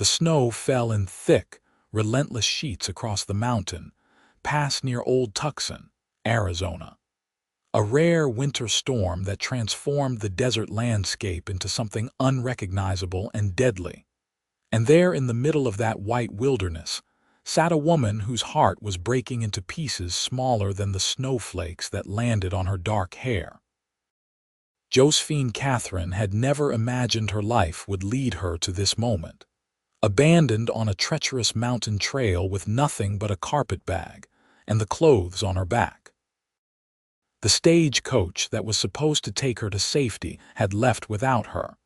The snow fell in thick, relentless sheets across the mountain, past near Old Tucson, Arizona. A rare winter storm that transformed the desert landscape into something unrecognizable and deadly. And there in the middle of that white wilderness sat a woman whose heart was breaking into pieces smaller than the snowflakes that landed on her dark hair. Josephine Katherine had never imagined her life would lead her to this moment. Abandoned on a treacherous mountain trail with nothing but a carpet bag and the clothes on her back. The stagecoach that was supposed to take her to safety had left without her,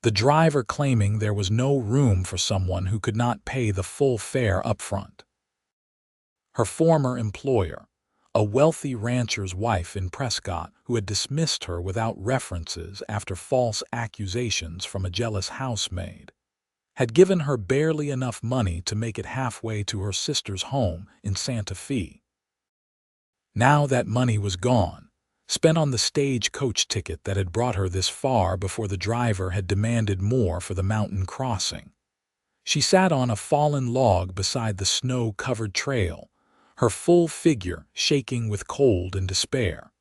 the driver claiming there was no room for someone who could not pay the full fare up front. Her former employer, a wealthy rancher's wife in Prescott who had dismissed her without references after false accusations from a jealous housemaid, had given her barely enough money to make it halfway to her sister's home in Santa Fe. Now that money was gone, spent on the stagecoach ticket that had brought her this far before the driver had demanded more for the mountain crossing. She sat on a fallen log beside the snow-covered trail, her full figure shaking with cold and despair.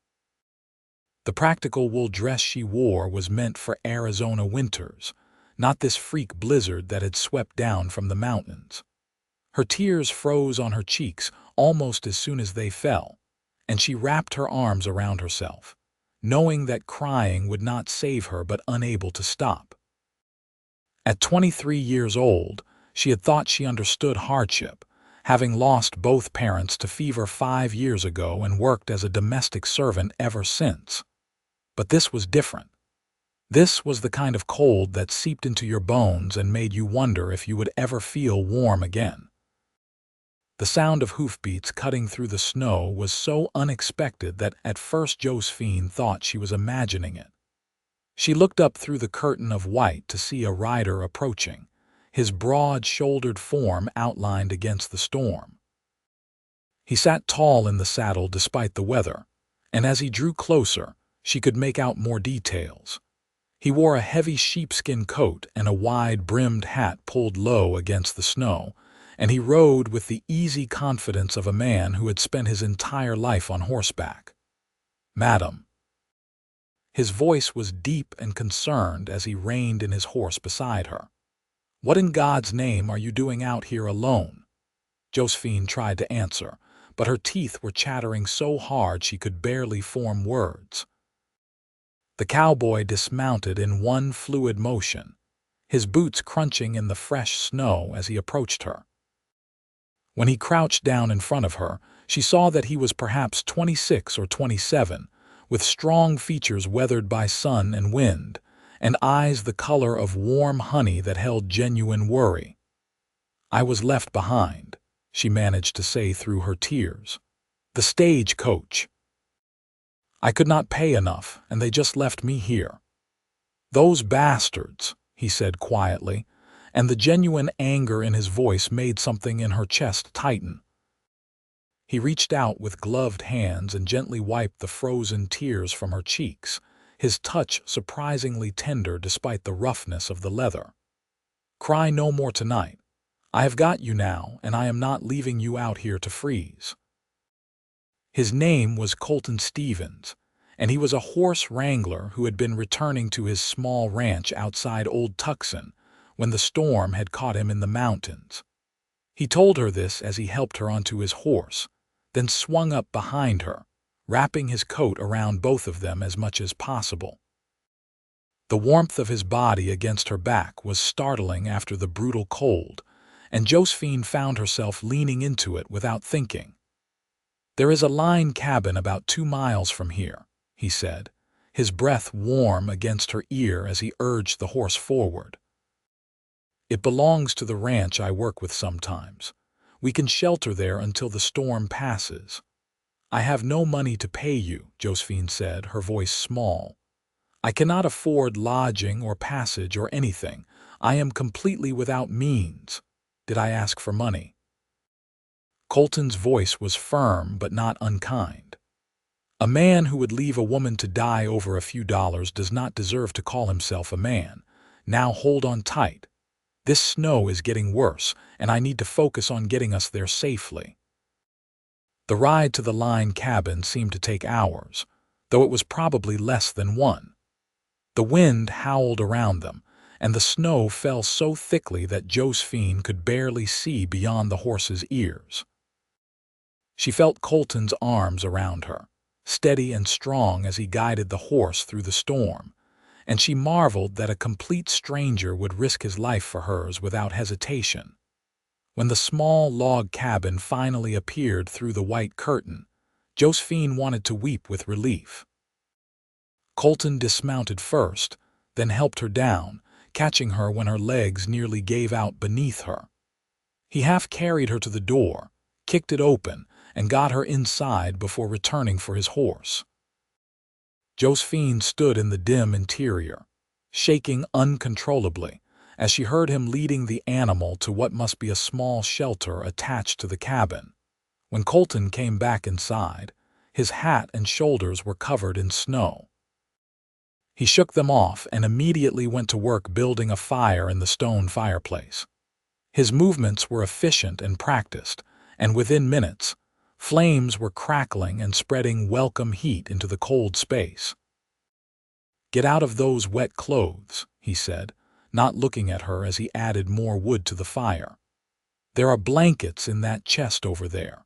The practical wool dress she wore was meant for Arizona winters, not this freak blizzard that had swept down from the mountains. Her tears froze on her cheeks almost as soon as they fell, and she wrapped her arms around herself, knowing that crying would not save her but unable to stop. At 23 years old, she had thought she understood hardship, having lost both parents to fever 5 years ago and worked as a domestic servant ever since. But this was different. This was the kind of cold that seeped into your bones and made you wonder if you would ever feel warm again. The sound of hoofbeats cutting through the snow was so unexpected that at first Josephine thought she was imagining it. She looked up through the curtain of white to see a rider approaching, his broad-shouldered form outlined against the storm. He sat tall in the saddle despite the weather, and as he drew closer, she could make out more details. He wore a heavy sheepskin coat and a wide-brimmed hat pulled low against the snow, and he rode with the easy confidence of a man who had spent his entire life on horseback. "Madam." His voice was deep and concerned as he reined in his horse beside her. "What in God's name are you doing out here alone?" Josephine tried to answer, but her teeth were chattering so hard she could barely form words. The cowboy dismounted in one fluid motion, his boots crunching in the fresh snow as he approached her. When he crouched down in front of her, she saw that he was perhaps 26 or 27, with strong features weathered by sun and wind, and eyes the color of warm honey that held genuine worry. "I was left behind," she managed to say through her tears. "The stagecoach. I could not pay enough, and they just left me here." "Those bastards," he said quietly, and the genuine anger in his voice made something in her chest tighten. He reached out with gloved hands and gently wiped the frozen tears from her cheeks, his touch surprisingly tender despite the roughness of the leather. "Cry no more tonight. I have got you now, and I am not leaving you out here to freeze." His name was Colton Stevens, and he was a horse wrangler who had been returning to his small ranch outside Old Tucson when the storm had caught him in the mountains. He told her this as he helped her onto his horse, then swung up behind her, wrapping his coat around both of them as much as possible. The warmth of his body against her back was startling after the brutal cold, and Josephine found herself leaning into it without thinking. "There is a line cabin about 2 miles from here," he said, his breath warm against her ear as he urged the horse forward. "It belongs to the ranch I work with sometimes. We can shelter there until the storm passes." "I have no money to pay you," Josephine said, her voice small. "I cannot afford lodging or passage or anything. I am completely without means. Did I ask for money?" Colton's voice was firm but not unkind. A man who would leave a woman to die over a few dollars does not deserve to call himself a man. Now hold on tight. This snow is getting worse, and I need to focus on getting us there safely." The ride to the line cabin seemed to take hours, though it was probably less than one. The wind howled around them, and the snow fell so thickly that Josephine could barely see beyond the horse's ears. She felt Colton's arms around her, steady and strong as he guided the horse through the storm, and she marveled that a complete stranger would risk his life for hers without hesitation. When the small log cabin finally appeared through the white curtain, Josephine wanted to weep with relief. Colton dismounted first, then helped her down, catching her when her legs nearly gave out beneath her. He half-carried her to the door, kicked it open, and got her inside before returning for his horse. Josephine stood in the dim interior, shaking uncontrollably, as she heard him leading the animal to what must be a small shelter attached to the cabin. When Colton came back inside, his hat and shoulders were covered in snow. He shook them off and immediately went to work building a fire in the stone fireplace. His movements were efficient and practiced, and within minutes, flames were crackling and spreading welcome heat into the cold space. "Get out of those wet clothes," he said, not looking at her as he added more wood to the fire. "There are blankets in that chest over there.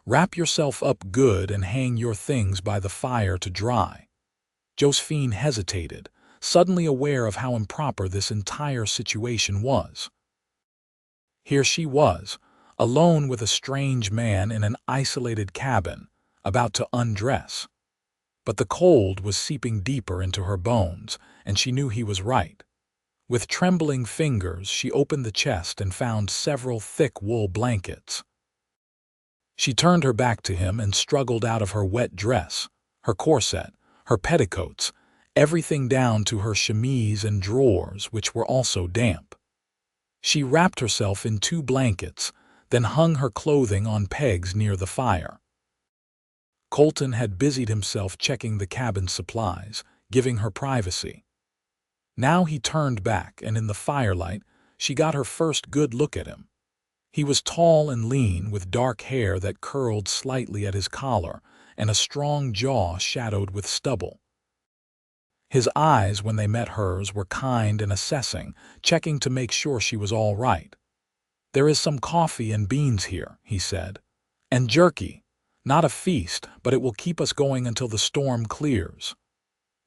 Wrap yourself up good and hang your things by the fire to dry." Josephine hesitated, suddenly aware of how improper this entire situation was. Here she was, alone with a strange man in an isolated cabin, about to undress. But the cold was seeping deeper into her bones, and she knew he was right. With trembling fingers, she opened the chest and found several thick wool blankets. She turned her back to him and struggled out of her wet dress, her corset, her petticoats, everything down to her chemise and drawers, which were also damp. She wrapped herself in 2 blankets, then hung her clothing on pegs near the fire. Colton had busied himself checking the cabin's supplies, giving her privacy. Now he turned back, and in the firelight, she got her first good look at him. He was tall and lean, with dark hair that curled slightly at his collar, and a strong jaw shadowed with stubble. His eyes, when they met hers, were kind and assessing, checking to make sure she was all right. "There is some coffee and beans here," he said, "and jerky. Not a feast, but it will keep us going until the storm clears."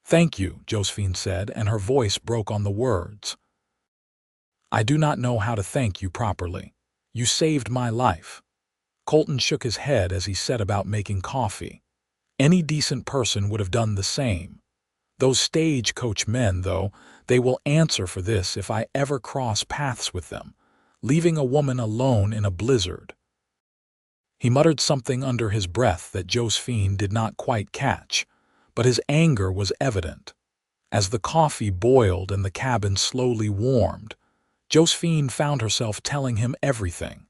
"Thank you," Josephine said, and her voice broke on the words. "I do not know how to thank you properly. You saved my life." Colton shook his head as he set about making coffee. Any decent person would have done the same. "Those stagecoach men, though, they will answer for this if I ever cross paths with them, leaving a woman alone in a blizzard." He muttered something under his breath that Josephine did not quite catch, but his anger was evident. As the coffee boiled and the cabin slowly warmed, Josephine found herself telling him everything.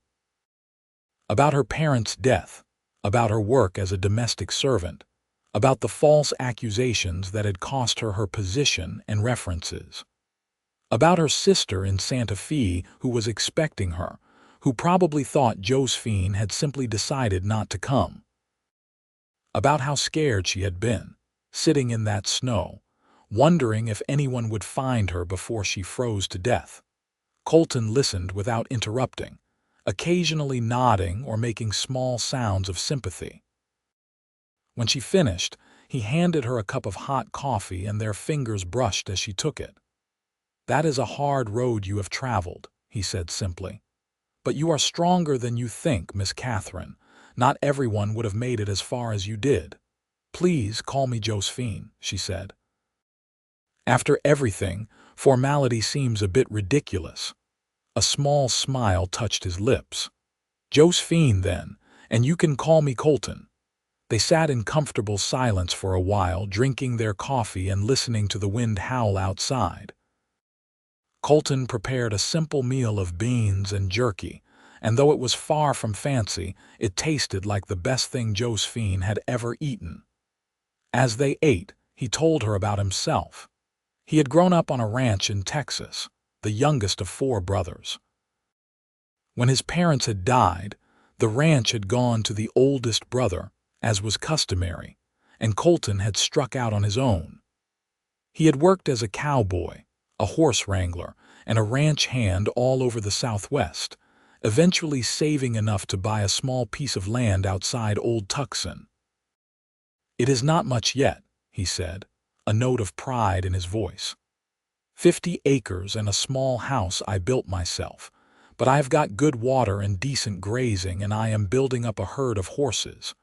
About her parents' death, about her work as a domestic servant, about the false accusations that had cost her her position and references. About her sister in Santa Fe who was expecting her, who probably thought Josephine had simply decided not to come. About how scared she had been, sitting in that snow, wondering if anyone would find her before she froze to death. Colton listened without interrupting, occasionally nodding or making small sounds of sympathy. When she finished, he handed her a cup of hot coffee and their fingers brushed as she took it. "That is a hard road you have traveled," he said simply. "But you are stronger than you think, Miss Katherine. Not everyone would have made it as far as you did. Please call me Josephine," she said. "After everything, formality seems a bit ridiculous." A small smile touched his lips. "Josephine, then, and you can call me Colton." They sat in comfortable silence for a while, drinking their coffee and listening to the wind howl outside. Colton prepared a simple meal of beans and jerky, and though it was far from fancy, it tasted like the best thing Josephine had ever eaten. As they ate, he told her about himself. He had grown up on a ranch in Texas, the youngest of 4 brothers. When his parents had died, the ranch had gone to the oldest brother, as was customary, and Colton had struck out on his own. He had worked as a cowboy, a horse wrangler, and a ranch hand all over the Southwest, eventually saving enough to buy a small piece of land outside Old Tucson. "It is not much yet," he said, a note of pride in his voice. 50 acres and a small house I built myself, but I have got good water and decent grazing, and I am building up a herd of horses,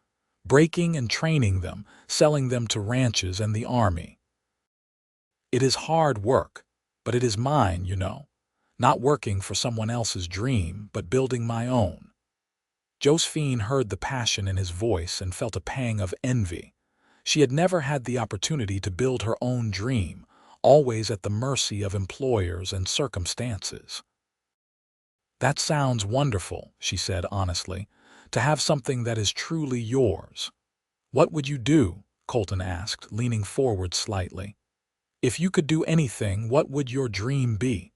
breaking and training them, selling them to ranches and the army. It is hard work, but it is mine, you know, not working for someone else's dream, but building my own." Josephine heard the passion in his voice and felt a pang of envy. She had never had the opportunity to build her own dream, always at the mercy of employers and circumstances. "That sounds wonderful," she said honestly, "to have something that is truly yours." "What would you do?" Colton asked, leaning forward slightly. "If you could do anything, what would your dream be?"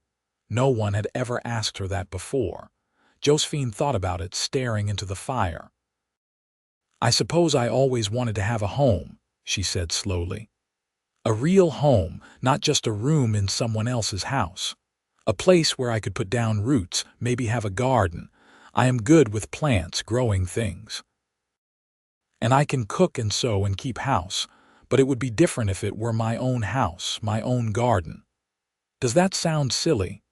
No one had ever asked her that before. Josephine thought about it, staring into the fire. "I suppose I always wanted to have a home," she said slowly. "A real home, not just a room in someone else's house. A place where I could put down roots, maybe have a garden. I am good with plants, growing things. And I can cook and sew and keep house, but it would be different if it were my own house, my own garden." "Does that sound silly?"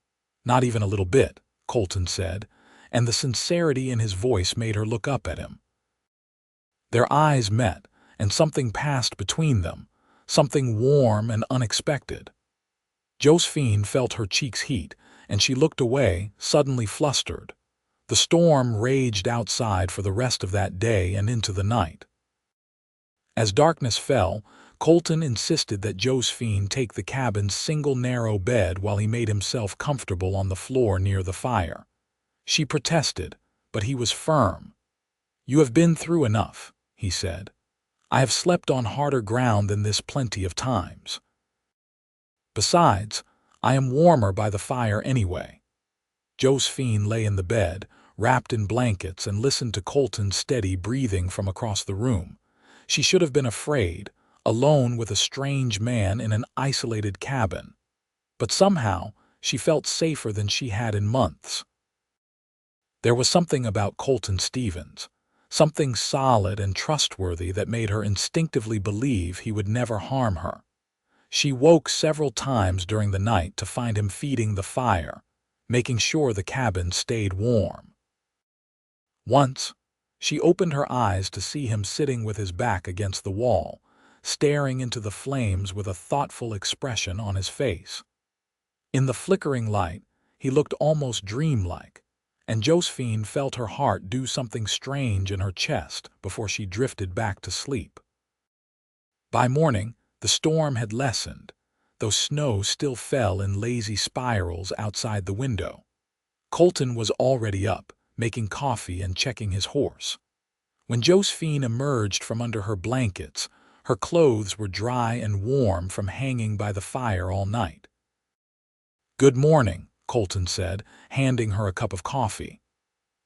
"Not even a little bit," Colton said, and the sincerity in his voice made her look up at him. Their eyes met, and something passed between them, something warm and unexpected. Josephine felt her cheeks heat, and she looked away, suddenly flustered. The storm raged outside for the rest of that day and into the night. As darkness fell, Colton insisted that Josephine take the cabin's single narrow bed while he made himself comfortable on the floor near the fire. She protested, but he was firm. "You have been through enough," he said. "I have slept on harder ground than this plenty of times. Besides, I am warmer by the fire anyway." Josephine lay in the bed, wrapped in blankets, and listened to Colton's steady breathing from across the room. She should have been afraid, alone with a strange man in an isolated cabin. But somehow, she felt safer than she had in months. There was something about Colton Stevens, something solid and trustworthy that made her instinctively believe he would never harm her. She woke several times during the night to find him feeding the fire, making sure the cabin stayed warm. Once, she opened her eyes to see him sitting with his back against the wall, staring into the flames with a thoughtful expression on his face. In the flickering light, he looked almost dreamlike, and Josephine felt her heart do something strange in her chest before she drifted back to sleep. By morning, the storm had lessened, though snow still fell in lazy spirals outside the window. Colton was already up, making coffee and checking his horse. When Josephine emerged from under her blankets, her clothes were dry and warm from hanging by the fire all night. "Good morning," Colton said, handing her a cup of coffee.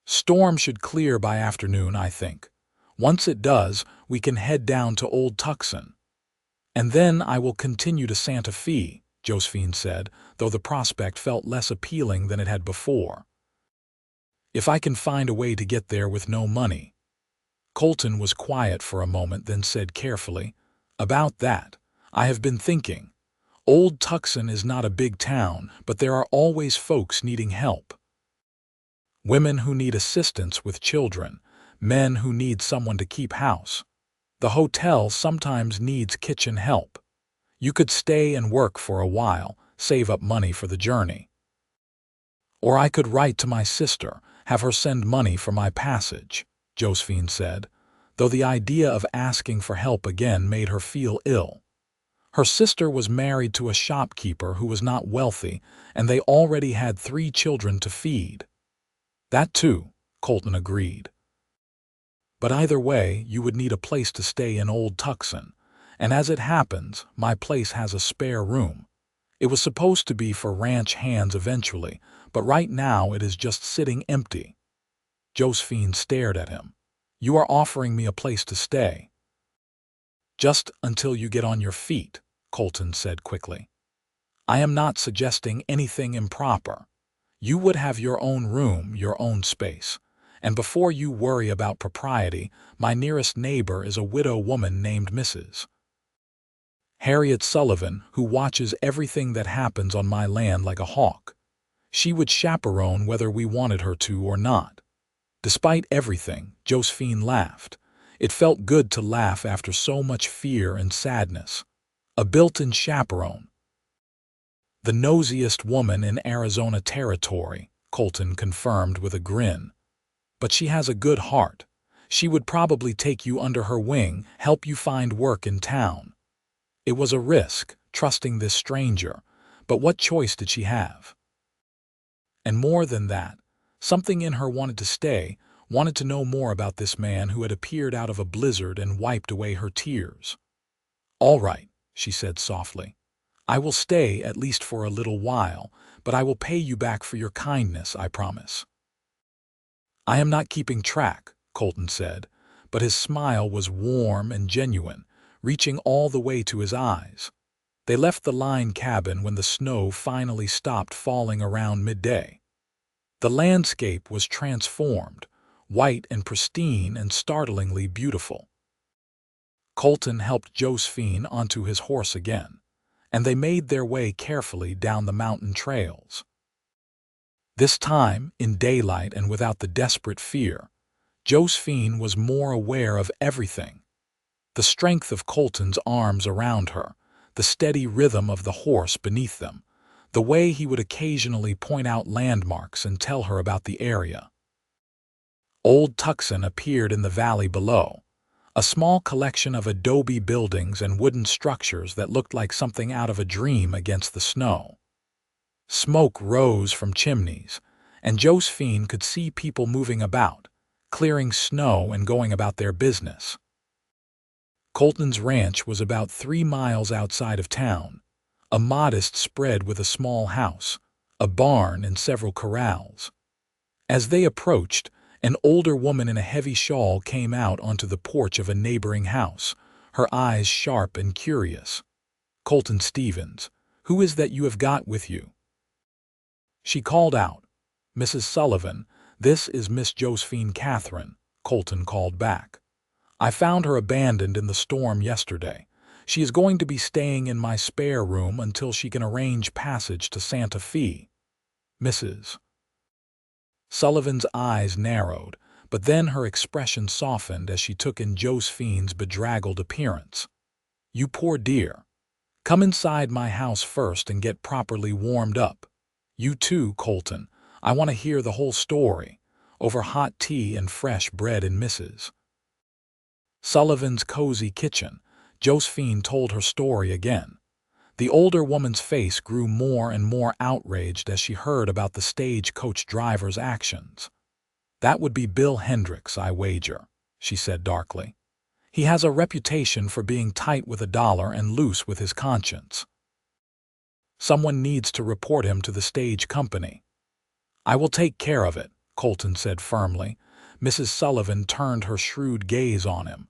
"Storm should clear by afternoon, I think. Once it does, we can head down to Old Tucson." "And then I will continue to Santa Fe," Josephine said, though the prospect felt less appealing than it had before. "If I can find a way to get there with no money." Colton was quiet for a moment, then said carefully, "About that, I have been thinking. Old Tucson is not a big town, but there are always folks needing help. Women who need assistance with children, men who need someone to keep house. The hotel sometimes needs kitchen help. You could stay and work for a while, save up money for the journey. Or I could write to my sister, have her send money for my passage," Josephine said, though the idea of asking for help again made her feel ill. Her sister was married to a shopkeeper who was not wealthy, and they already had 3 children to feed. "That too," Colton agreed. "But either way, you would need a place to stay in Old Tucson, and as it happens, my place has a spare room. It was supposed to be for ranch hands eventually, but right now it is just sitting empty. Josephine stared at him. You are offering me a place to stay. Just until you get on your feet, Colton said quickly. I am not suggesting anything improper. You would have your own room, your own space. And before you worry about propriety, my nearest neighbor is a widow woman named Mrs. Harriet Sullivan, who watches everything that happens on my land like a hawk. She would chaperone whether we wanted her to or not. Despite everything, Josephine laughed. It felt good to laugh after so much fear and sadness. A built-in chaperone. The nosiest woman in Arizona territory, Colton confirmed with a grin. But she has a good heart. She would probably take you under her wing, help you find work in town. It was a risk, trusting this stranger, but what choice did she have? And more than that, something in her wanted to stay, wanted to know more about this man who had appeared out of a blizzard and wiped away her tears. All right, she said softly. I will stay at least for a little while, but I will pay you back for your kindness, I promise. I am not keeping track, Colton said, but his smile was warm and genuine, reaching all the way to his eyes. They left the line cabin when the snow finally stopped falling around midday. The landscape was transformed, white and pristine and startlingly beautiful. Colton helped Josephine onto his horse again, and they made their way carefully down the mountain trails. This time, in daylight and without the desperate fear, Josephine was more aware of everything. The strength of Colton's arms around her, the steady rhythm of the horse beneath them, the way he would occasionally point out landmarks and tell her about the area. Old Tucson appeared in the valley below, a small collection of adobe buildings and wooden structures that looked like something out of a dream against the snow. Smoke rose from chimneys, and Josephine could see people moving about, clearing snow and going about their business. Colton's ranch was about 3 miles outside of town, a modest spread with a small house, a barn and several corrals. As they approached, an older woman in a heavy shawl came out onto the porch of a neighboring house, her eyes sharp and curious. Colton Stevens, who is that you have got with you? She called out. Mrs. Sullivan, this is Miss Josephine Katherine, Colton called back. I found her abandoned in the storm yesterday. She is going to be staying in my spare room until she can arrange passage to Santa Fe. Mrs. Sullivan's eyes narrowed, but then her expression softened as she took in Josephine's bedraggled appearance. You poor dear. Come inside my house first and get properly warmed up. You too, Colton. I want to hear the whole story, over hot tea and fresh bread in Mrs. Sullivan's cozy kitchen. Josephine told her story again. The older woman's face grew more and more outraged as she heard about the stagecoach driver's actions. That would be Bill Hendricks, I wager, she said darkly. He has a reputation for being tight with a dollar and loose with his conscience. Someone needs to report him to the stage company. I will take care of it, Colton said firmly. Mrs. Sullivan turned her shrewd gaze on him.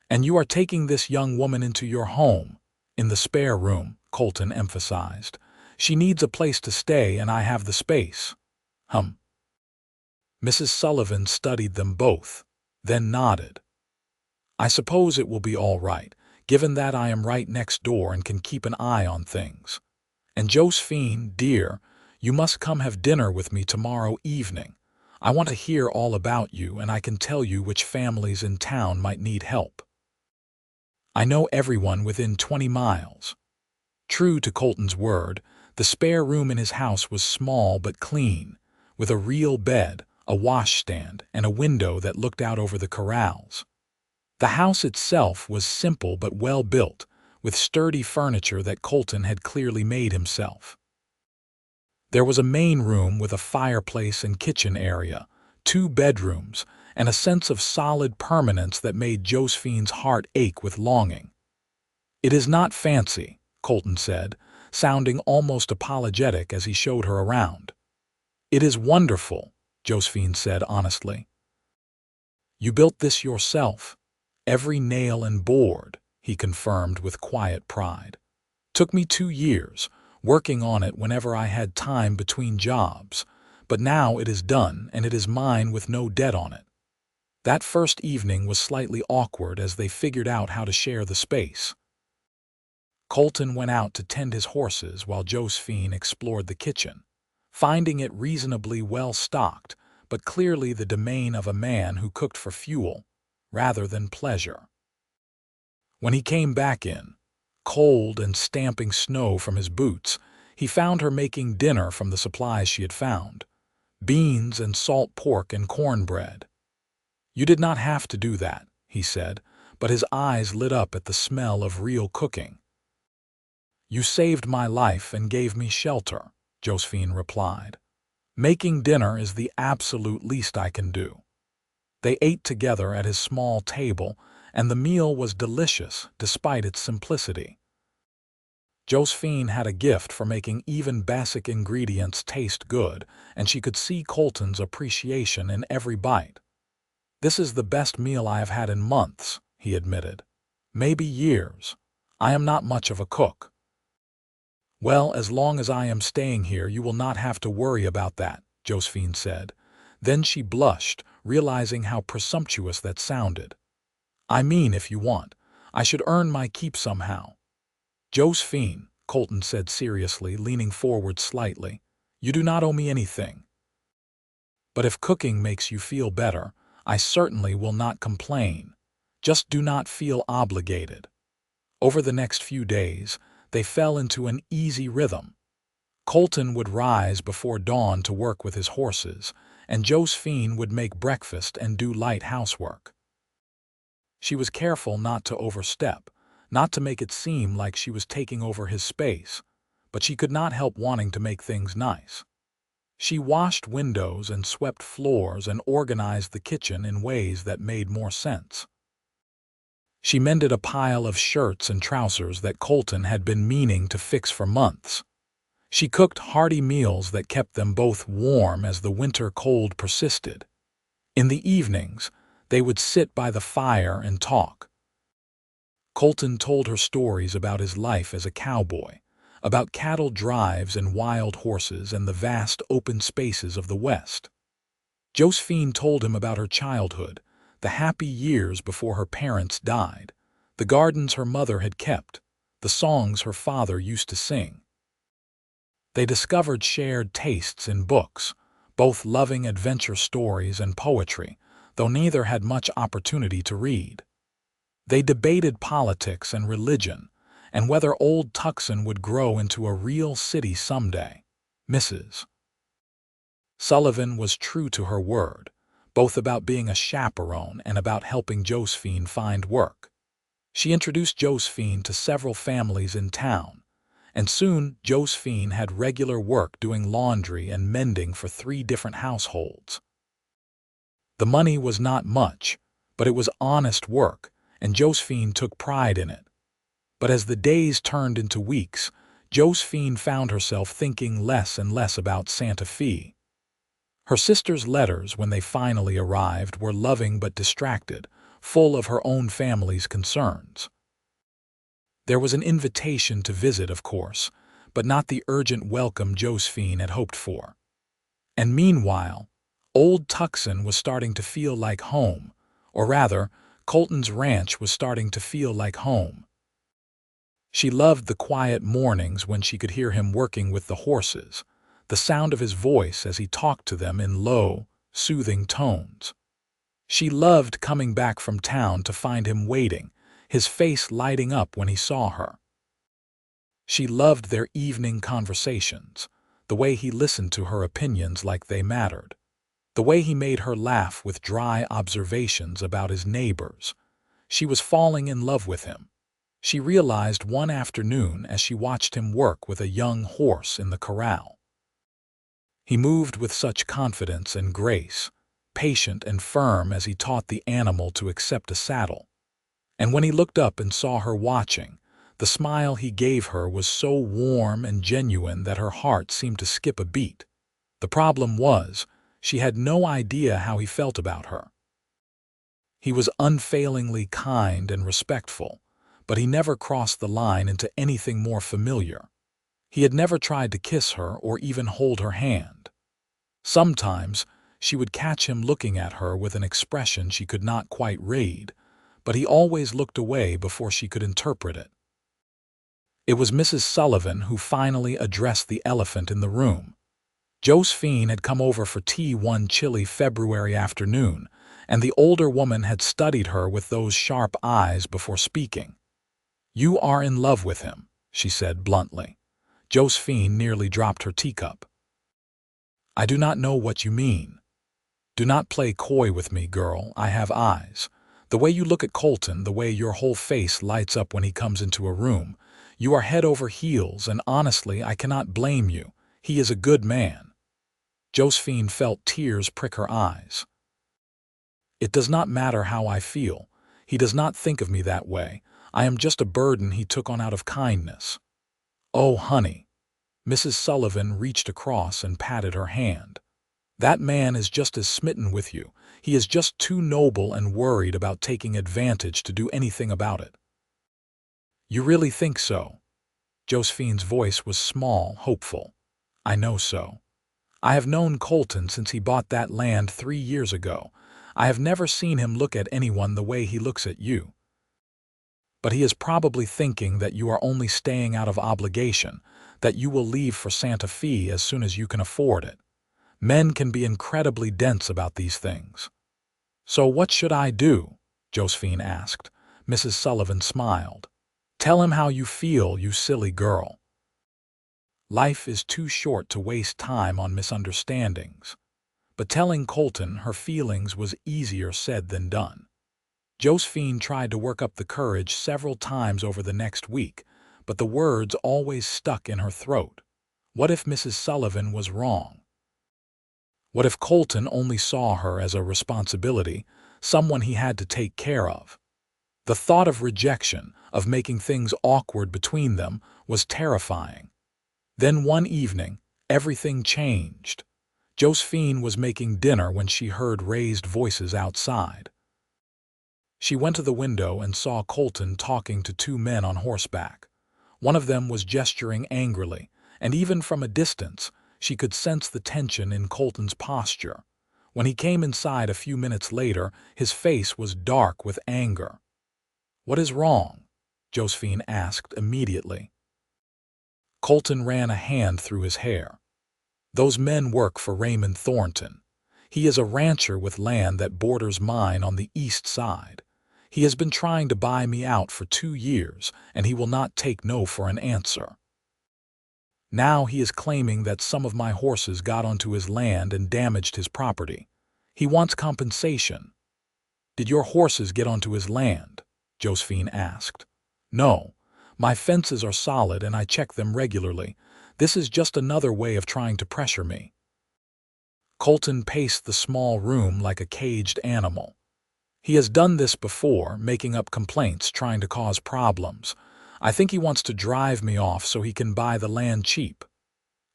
And you are taking this young woman into your home, in the spare room, Colton emphasized. She needs a place to stay and I have the space. Mrs. Sullivan studied them both, then nodded. I suppose it will be all right, given that I am right next door and can keep an eye on things. And Josephine, dear, you must come have dinner with me tomorrow evening. I want to hear all about you and I can tell you which families in town might need help. I know everyone within 20 miles. True to Colton's word, the spare room in his house was small but clean, with a real bed, a washstand, and a window that looked out over the corrals. The house itself was simple but well built, with sturdy furniture that Colton had clearly made himself. There was a main room with a fireplace and kitchen area, 2 bedrooms, and a sense of solid permanence that made Josephine's heart ache with longing. It is not fancy, Colton said, sounding almost apologetic as he showed her around. "It is wonderful," Josephine said honestly. "You built this yourself, every nail and board," he confirmed with quiet pride. "Took me 2 years, working on it whenever I had time between jobs, but now it is done and it is mine with no debt on it." That first evening was slightly awkward as they figured out how to share the space. Colton went out to tend his horses while Josephine explored the kitchen, finding it reasonably well stocked, but clearly the domain of a man who cooked for fuel rather than pleasure. When he came back in, cold and stamping snow from his boots, he found her making dinner from the supplies she had found: beans and salt pork and cornbread. "You did not have to do that," he said, but his eyes lit up at the smell of real cooking. "You saved my life and gave me shelter," Josephine replied. "Making dinner is the absolute least I can do." They ate together at his small table, and the meal was delicious despite its simplicity. Josephine had a gift for making even basic ingredients taste good, and she could see Colton's appreciation in every bite. "This is the best meal I have had in months," he admitted. "Maybe years. I am not much of a cook." "Well, as long as I am staying here, you will not have to worry about that," Josephine said. Then she blushed, realizing how presumptuous that sounded. "I mean, if you want, I should earn my keep somehow." "Josephine," Colton said seriously, leaning forward slightly, "you do not owe me anything. But if cooking makes you feel better, I certainly will not complain. Just do not feel obligated." Over the next few days, they fell into an easy rhythm. Colton would rise before dawn to work with his horses, and Josephine would make breakfast and do light housework. She was careful not to overstep, not to make it seem like she was taking over his space, but she could not help wanting to make things nice. She washed windows and swept floors and organized the kitchen in ways that made more sense. She mended a pile of shirts and trousers that Colton had been meaning to fix for months. She cooked hearty meals that kept them both warm as the winter cold persisted. In the evenings, they would sit by the fire and talk. Colton told her stories about his life as a cowboy, about cattle drives and wild horses and the vast open spaces of the West. Josephine told him about her childhood, the happy years before her parents died, the gardens her mother had kept, the songs her father used to sing. They discovered shared tastes in books, both loving adventure stories and poetry, though neither had much opportunity to read. They debated politics and religion, and whether Old Tucson would grow into a real city someday. Mrs. Sullivan was true to her word, both about being a chaperone and about helping Josephine find work. She introduced Josephine to several families in town, and soon Josephine had regular work doing laundry and mending for 3 different households. The money was not much, but it was honest work, and Josephine took pride in it. But as the days turned into weeks, Josephine found herself thinking less and less about Santa Fe. Her sister's letters, when they finally arrived, were loving but distracted, full of her own family's concerns. There was an invitation to visit, of course, but not the urgent welcome Josephine had hoped for. And meanwhile, Old Tucson was starting to feel like home, or rather, Colton's ranch was starting to feel like home. She loved the quiet mornings when she could hear him working with the horses, the sound of his voice as he talked to them in low, soothing tones. She loved coming back from town to find him waiting, his face lighting up when he saw her. She loved their evening conversations, the way he listened to her opinions like they mattered, the way he made her laugh with dry observations about his neighbors. She was falling in love with him. She realized one afternoon as she watched him work with a young horse in the corral. He moved with such confidence and grace, patient and firm as he taught the animal to accept a saddle. And when he looked up and saw her watching, The smile he gave her was so warm and genuine that her heart seemed to skip a beat. The problem was, she had no idea how he felt about her. He was unfailingly kind and respectful, but he never crossed the line into anything more familiar. He had never tried to kiss her or even hold her hand. Sometimes, she would catch him looking at her with an expression she could not quite read, but he always looked away before she could interpret it. It was Mrs. Sullivan who finally addressed the elephant in the room. Josephine had come over for tea one chilly February afternoon, and the older woman had studied her with those sharp eyes before speaking. "You are in love with him," she said bluntly. Josephine nearly dropped her teacup. "I do not know what you mean. Do not play coy with me, girl. I have eyes. The way you look at Colton, the way your whole face lights up when he comes into a room, you are head over heels, and honestly, I cannot blame you. He is a good man." Josephine felt tears prick her eyes. "It does not matter how I feel. He does not think of me that way. I am just a burden he took on out of kindness." "Oh, honey." Mrs. Sullivan reached across and patted her hand. "That man is just as smitten with you. He is just too noble and worried about taking advantage to do anything about it." "You really think so?" Josephine's voice was small, hopeful. "I know so. I have known Colton since he bought that land 3 years ago. I have never seen him look at anyone the way he looks at you. But he is probably thinking that you are only staying out of obligation, that you will leave for Santa Fe as soon as you can afford it. Men can be incredibly dense about these things." "So what should I do?" Josephine asked. Mrs. Sullivan smiled. "Tell him how you feel, you silly girl. Life is too short to waste time on misunderstandings." But telling Colton her feelings was easier said than done. Josephine tried to work up the courage several times over the next week, but the words always stuck in her throat. What if Mrs. Sullivan was wrong? What if Colton only saw her as a responsibility, someone he had to take care of? The thought of rejection, of making things awkward between them, was terrifying. Then one evening, everything changed. Josephine was making dinner when she heard raised voices outside. She went to the window and saw Colton talking to 2 men on horseback. One of them was gesturing angrily, and even from a distance, she could sense the tension in Colton's posture. When he came inside a few minutes later, his face was dark with anger. "What is wrong?" Josephine asked immediately. Colton ran a hand through his hair. "Those men work for Raymond Thornton. He is a rancher with land that borders mine on the east side. He has been trying to buy me out for 2 years, and he will not take no for an answer. Now he is claiming that some of my horses got onto his land and damaged his property. He wants compensation." "Did your horses get onto his land?" Josephine asked. "No. My fences are solid and I check them regularly. This is just another way of trying to pressure me." Colton paced the small room like a caged animal. "He has done this before, making up complaints, trying to cause problems. I think he wants to drive me off so he can buy the land cheap."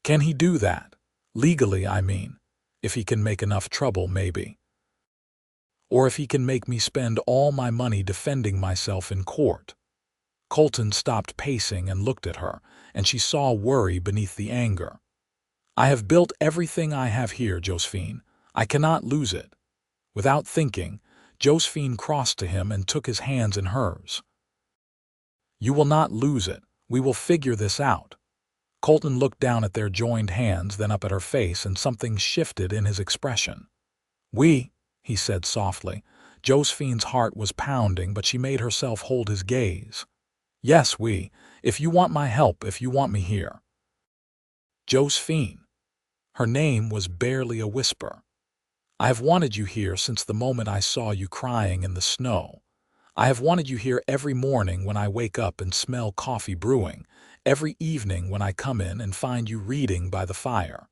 "Can he do that? Legally, I mean. If he can make enough trouble, maybe. Or if he can make me spend all my money defending myself in court." Colton stopped pacing and looked at her, and she saw worry beneath the anger. "I have built everything I have here, Josephine. I cannot lose it." Without thinking, Josephine crossed to him and took his hands in hers. "You will not lose it. We will figure this out." Colton looked down at their joined hands, then up at her face, and something shifted in his expression. "We," he said softly. Josephine's heart was pounding, but she made herself hold his gaze. "Yes, we. If you want my help, if you want me here." "Josephine." Her name was barely a whisper. "I have wanted you here since the moment I saw you crying in the snow. I have wanted you here every morning when I wake up and smell coffee brewing, every evening when I come in and find you reading by the fire.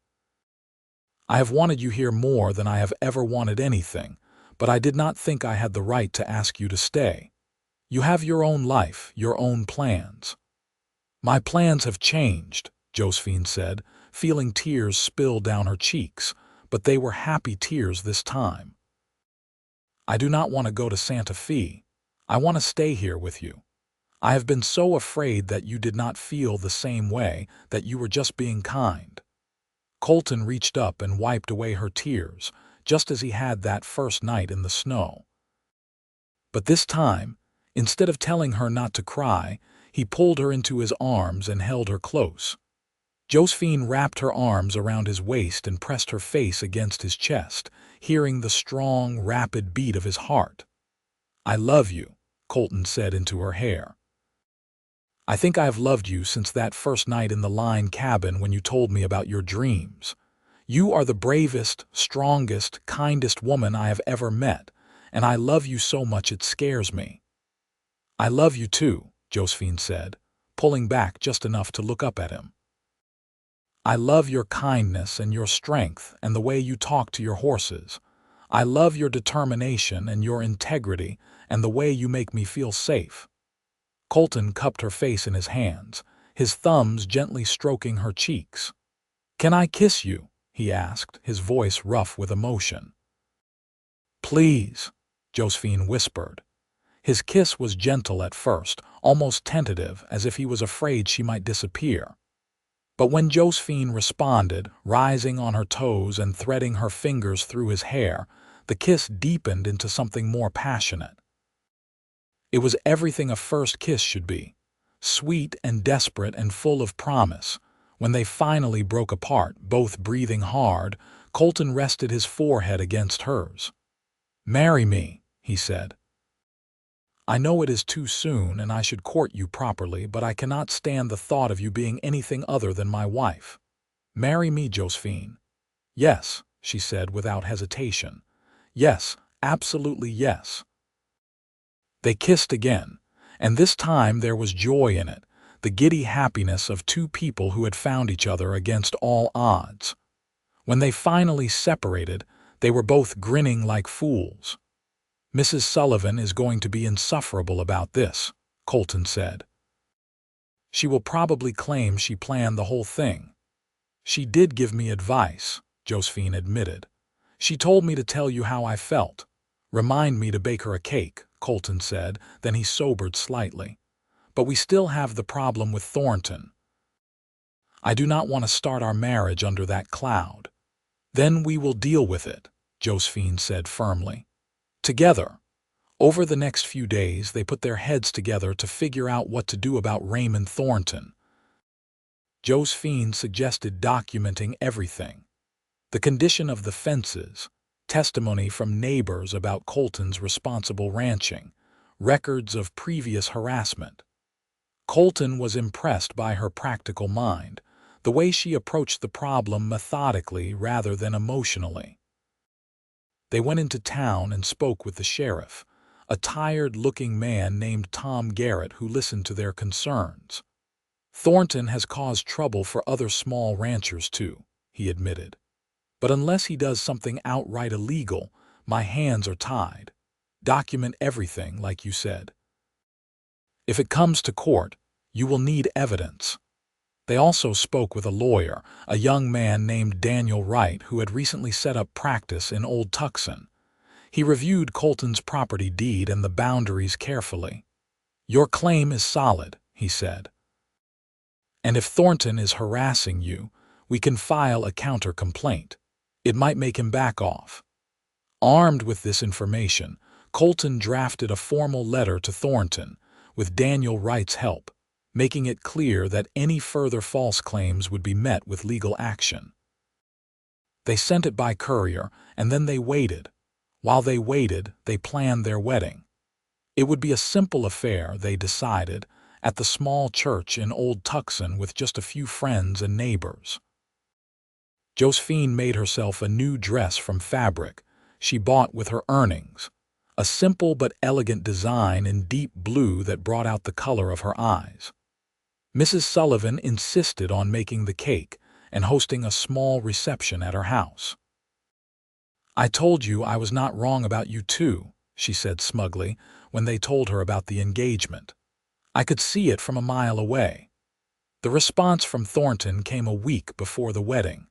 I have wanted you here more than I have ever wanted anything, but I did not think I had the right to ask you to stay. You have your own life, your own plans. My plans have changed, Josephine said, feeling tears spill down her cheeks, but they were happy tears this time. I do not want to go to Santa Fe. I want to stay here with you. I have been so afraid that you did not feel the same way, that you were just being kind. Colton reached up and wiped away her tears, just as he had that first night in the snow. But this time, instead of telling her not to cry, he pulled her into his arms and held her close. Josephine wrapped her arms around his waist and pressed her face against his chest, hearing the strong, rapid beat of his heart. I love you, Colton said into her hair. I think I have loved you since that first night in the line cabin when you told me about your dreams. You are the bravest, strongest, kindest woman I have ever met, and I love you so much it scares me. I love you too, Josephine said, pulling back just enough to look up at him. I love your kindness and your strength and the way you talk to your horses. I love your determination and your integrity and the way you make me feel safe. Colton cupped her face in his hands, his thumbs gently stroking her cheeks. Can I kiss you? He asked, his voice rough with emotion. Please, Josephine whispered. His kiss was gentle at first, almost tentative, as if he was afraid she might disappear. But when Josephine responded, rising on her toes and threading her fingers through his hair, the kiss deepened into something more passionate. It was everything a first kiss should be, sweet and desperate and full of promise. When they finally broke apart, both breathing hard, Colton rested his forehead against hers. Marry me, he said. I know it is too soon and I should court you properly, but I cannot stand the thought of you being anything other than my wife. Marry me, Josephine. Yes, she said without hesitation. Yes, absolutely yes. They kissed again, and this time there was joy in it, the giddy happiness of two people who had found each other against all odds. When they finally separated, they were both grinning like fools. Mrs. Sullivan is going to be insufferable about this, Colton said. She will probably claim she planned the whole thing. She did give me advice, Josephine admitted. She told me to tell you how I felt. Remind me to bake her a cake, Colton said, then he sobered slightly. But we still have the problem with Thornton. I do not want to start our marriage under that cloud. Then we will deal with it, Josephine said firmly. Together. Over the next few days, they put their heads together to figure out what to do about Raymond Thornton. Josephine suggested documenting everything. The condition of the fences, testimony from neighbors about Colton's responsible ranching, records of previous harassment. Colton was impressed by her practical mind, the way she approached the problem methodically rather than emotionally. They went into town and spoke with the sheriff, a tired-looking man named Tom Garrett who listened to their concerns. Thornton has caused trouble for other small ranchers too, he admitted. But unless he does something outright illegal, my hands are tied. Document everything, like you said. If it comes to court, you will need evidence. They also spoke with a lawyer, a young man named Daniel Wright who had recently set up practice in Old Tucson. He reviewed Colton's property deed and the boundaries carefully. Your claim is solid, he said. And if Thornton is harassing you, we can file a counter-complaint. It might make him back off. Armed with this information, Colton drafted a formal letter to Thornton, with Daniel Wright's help, making it clear that any further false claims would be met with legal action. They sent it by courier, and then they waited. While they waited, they planned their wedding. It would be a simple affair, they decided, at the small church in Old Tucson with just a few friends and neighbors. Josephine made herself a new dress from fabric she bought with her earnings, a simple but elegant design in deep blue that brought out the color of her eyes. Mrs. Sullivan insisted on making the cake and hosting a small reception at her house. I told you I was not wrong about you too, she said smugly when they told her about the engagement. I could see it from a mile away. The response from Thornton came a week before the wedding.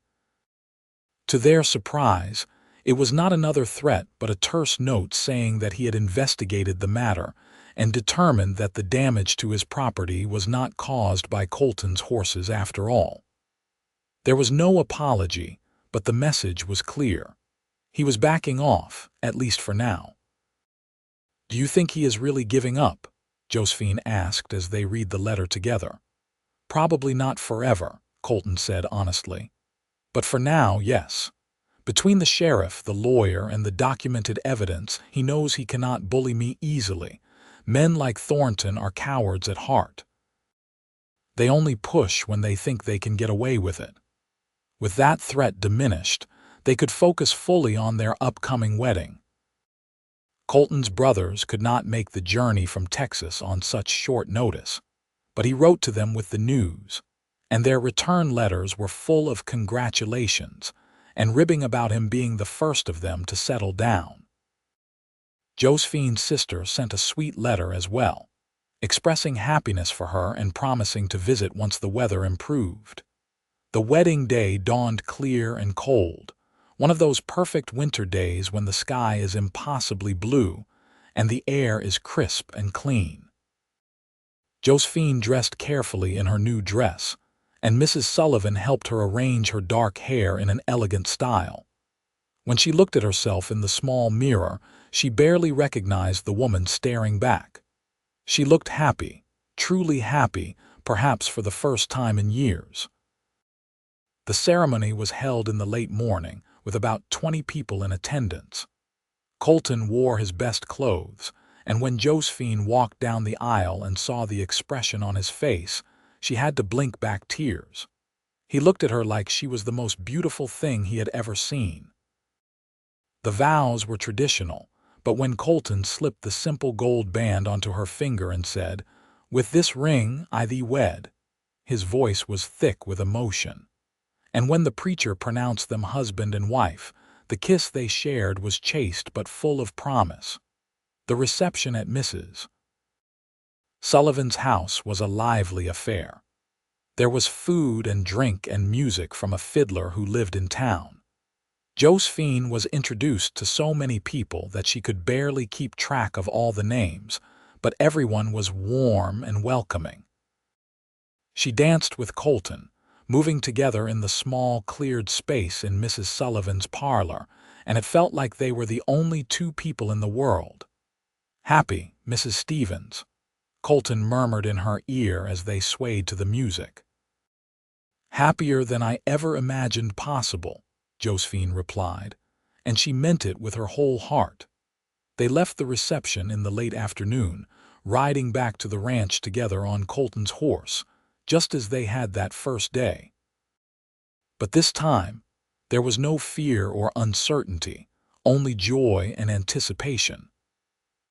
To their surprise, it was not another threat but a terse note saying that he had investigated the matter and determined that the damage to his property was not caused by Colton's horses after all. There was no apology, but the message was clear. He was backing off, at least for now. "Do you think he is really giving up?" Josephine asked as they read the letter together. "Probably not forever," Colton said honestly. "But for now, yes. Between the sheriff, the lawyer, and the documented evidence, he knows he cannot bully me easily. Men like Thornton are cowards at heart. They only push when they think they can get away with it." With that threat diminished, they could focus fully on their upcoming wedding. Colton's brothers could not make the journey from Texas on such short notice, but he wrote to them with the news, and their return letters were full of congratulations and ribbing about him being the first of them to settle down. Josephine's sister sent a sweet letter as well, expressing happiness for her and promising to visit once the weather improved. The wedding day dawned clear and cold, one of those perfect winter days when the sky is impossibly blue and the air is crisp and clean. Josephine dressed carefully in her new dress, and Mrs. Sullivan helped her arrange her dark hair in an elegant style. When she looked at herself in the small mirror, she barely recognized the woman staring back. She looked happy, truly happy, perhaps for the first time in years. The ceremony was held in the late morning, with about 20 people in attendance. Colton wore his best clothes, and when Josephine walked down the aisle and saw the expression on his face, she had to blink back tears. He looked at her like she was the most beautiful thing he had ever seen. The vows were traditional, but when Colton slipped the simple gold band onto her finger and said, "With this ring I thee wed," his voice was thick with emotion. And when the preacher pronounced them husband and wife, the kiss they shared was chaste but full of promise. The reception at Mrs. Sullivan's house was a lively affair. There was food and drink and music from a fiddler who lived in town. Josephine was introduced to so many people that she could barely keep track of all the names, but everyone was warm and welcoming. She danced with Colton, moving together in the small, cleared space in Mrs. Sullivan's parlor, and it felt like they were the only two people in the world. "Happy, Mrs. Stevens," Colton murmured in her ear as they swayed to the music. "Happier than I ever imagined possible," Josephine replied, and she meant it with her whole heart. They left the reception in the late afternoon, riding back to the ranch together on Colton's horse, just as they had that first day. But this time, there was no fear or uncertainty, only joy and anticipation.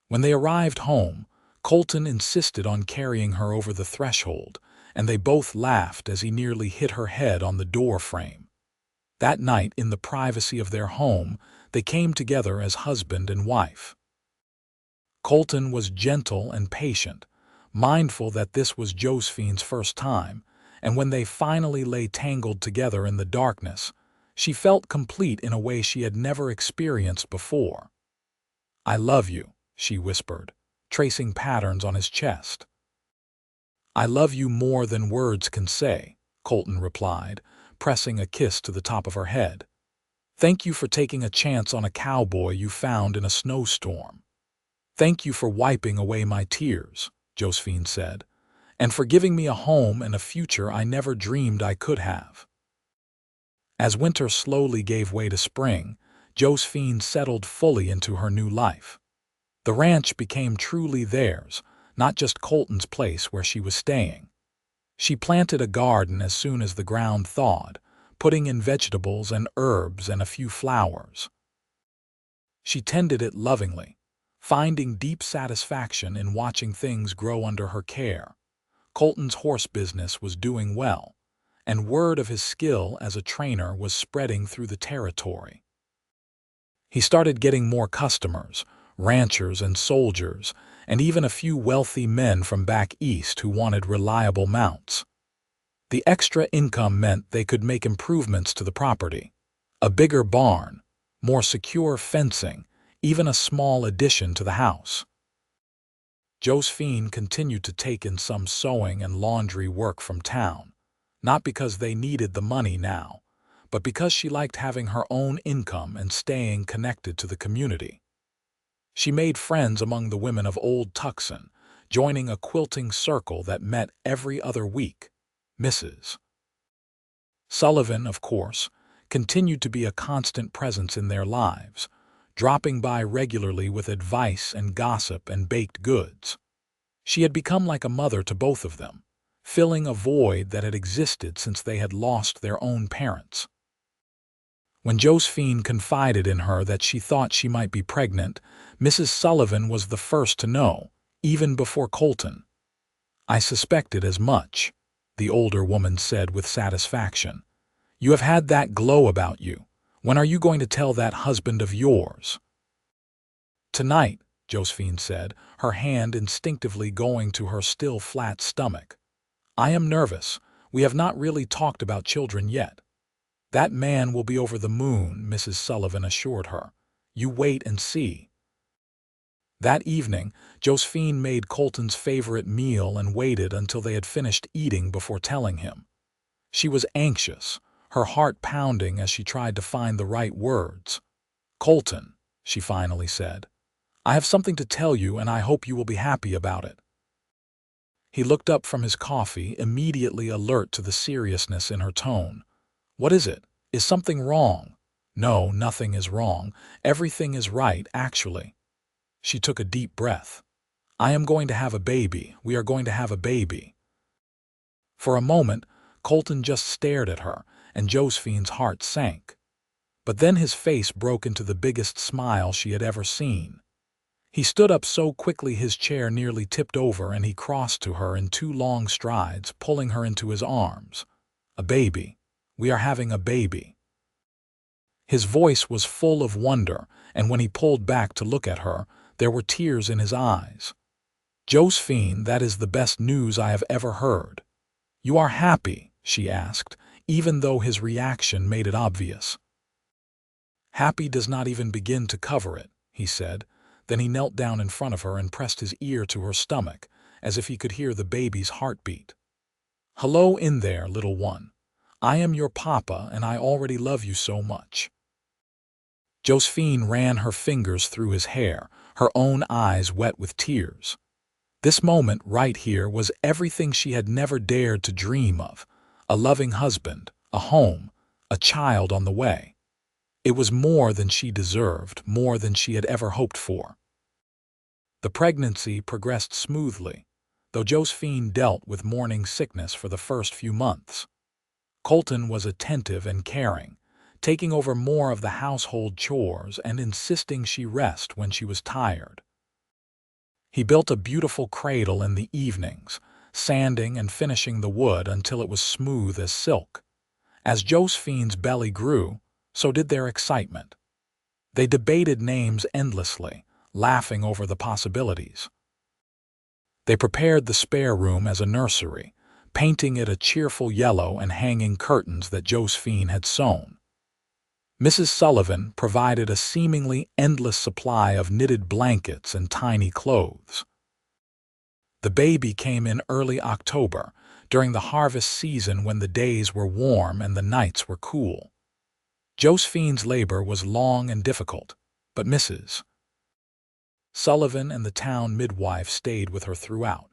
When they arrived home, Colton insisted on carrying her over the threshold, and they both laughed as he nearly hit her head on the door frame. That night, in the privacy of their home, they came together as husband and wife. Colton was gentle and patient, mindful that this was Josephine's first time, and when they finally lay tangled together in the darkness, she felt complete in a way she had never experienced before. "I love you," she whispered, tracing patterns on his chest. "I love you more than words can say," Colton replied, pressing a kiss to the top of her head. "Thank you for taking a chance on a cowboy you found in a snowstorm. Thank you for wiping away my tears," Josephine said, "and for giving me a home and a future I never dreamed I could have." As winter slowly gave way to spring, Josephine settled fully into her new life. The ranch became truly theirs, not just Colton's place where she was staying. She planted a garden as soon as the ground thawed, putting in vegetables and herbs and a few flowers. She tended it lovingly, finding deep satisfaction in watching things grow under her care. Colton's horse business was doing well, and word of his skill as a trainer was spreading through the territory. He started getting more customers, ranchers and soldiers, and even a few wealthy men from back east who wanted reliable mounts. The extra income meant they could make improvements to the property. A bigger barn, more secure fencing, even a small addition to the house. Josephine continued to take in some sewing and laundry work from town, not because they needed the money now, but because she liked having her own income and staying connected to the community. She made friends among the women of Old Tucson, joining a quilting circle that met every other week. Mrs. Sullivan, of course, continued to be a constant presence in their lives, dropping by regularly with advice and gossip and baked goods. She had become like a mother to both of them, filling a void that had existed since they had lost their own parents. When Josephine confided in her that she thought she might be pregnant, Mrs. Sullivan was the first to know, even before Colton. "I suspected as much," the older woman said with satisfaction. "You have had that glow about you. When are you going to tell that husband of yours?" "Tonight," Josephine said, her hand instinctively going to her still flat stomach. "I am nervous. We have not really talked about children yet." "That man will be over the moon," Mrs. Sullivan assured her. "You wait and see." That evening, Josephine made Colton's favorite meal and waited until they had finished eating before telling him. She was anxious, her heart pounding as she tried to find the right words. "Colton," she finally said, "I have something to tell you and I hope you will be happy about it." He looked up from his coffee, immediately alert to the seriousness in her tone. "What is it? Is something wrong?" "No, nothing is wrong. Everything is right, actually." She took a deep breath. "I am going to have a baby. We are going to have a baby." For a moment, Colton just stared at her, and Josephine's heart sank. But then his face broke into the biggest smile she had ever seen. He stood up so quickly his chair nearly tipped over, and he crossed to her in 2 long strides, pulling her into his arms. "A baby. We are having a baby." His voice was full of wonder, and when he pulled back to look at her, there were tears in his eyes. "Josephine, that is the best news I have ever heard." "You are happy?" she asked, even though his reaction made it obvious. "Happy does not even begin to cover it," he said. Then he knelt down in front of her and pressed his ear to her stomach, as if he could hear the baby's heartbeat. "Hello in there, little one. I am your papa, and I already love you so much." Josephine ran her fingers through his hair, her own eyes wet with tears. This moment right here was everything she had never dared to dream of: a loving husband, a home, a child on the way. It was more than she deserved, more than she had ever hoped for. The pregnancy progressed smoothly, though Josephine dealt with morning sickness for the first few months. Colton was attentive and caring, taking over more of the household chores and insisting she rest when she was tired. He built a beautiful cradle in the evenings, sanding and finishing the wood until it was smooth as silk. As Josephine's belly grew, so did their excitement. They debated names endlessly, laughing over the possibilities. They prepared the spare room as a nursery, painting it a cheerful yellow and hanging curtains that Josephine had sewn. Mrs. Sullivan provided a seemingly endless supply of knitted blankets and tiny clothes. The baby came in early October, during the harvest season when the days were warm and the nights were cool. Josephine's labor was long and difficult, but Mrs. Sullivan and the town midwife stayed with her throughout,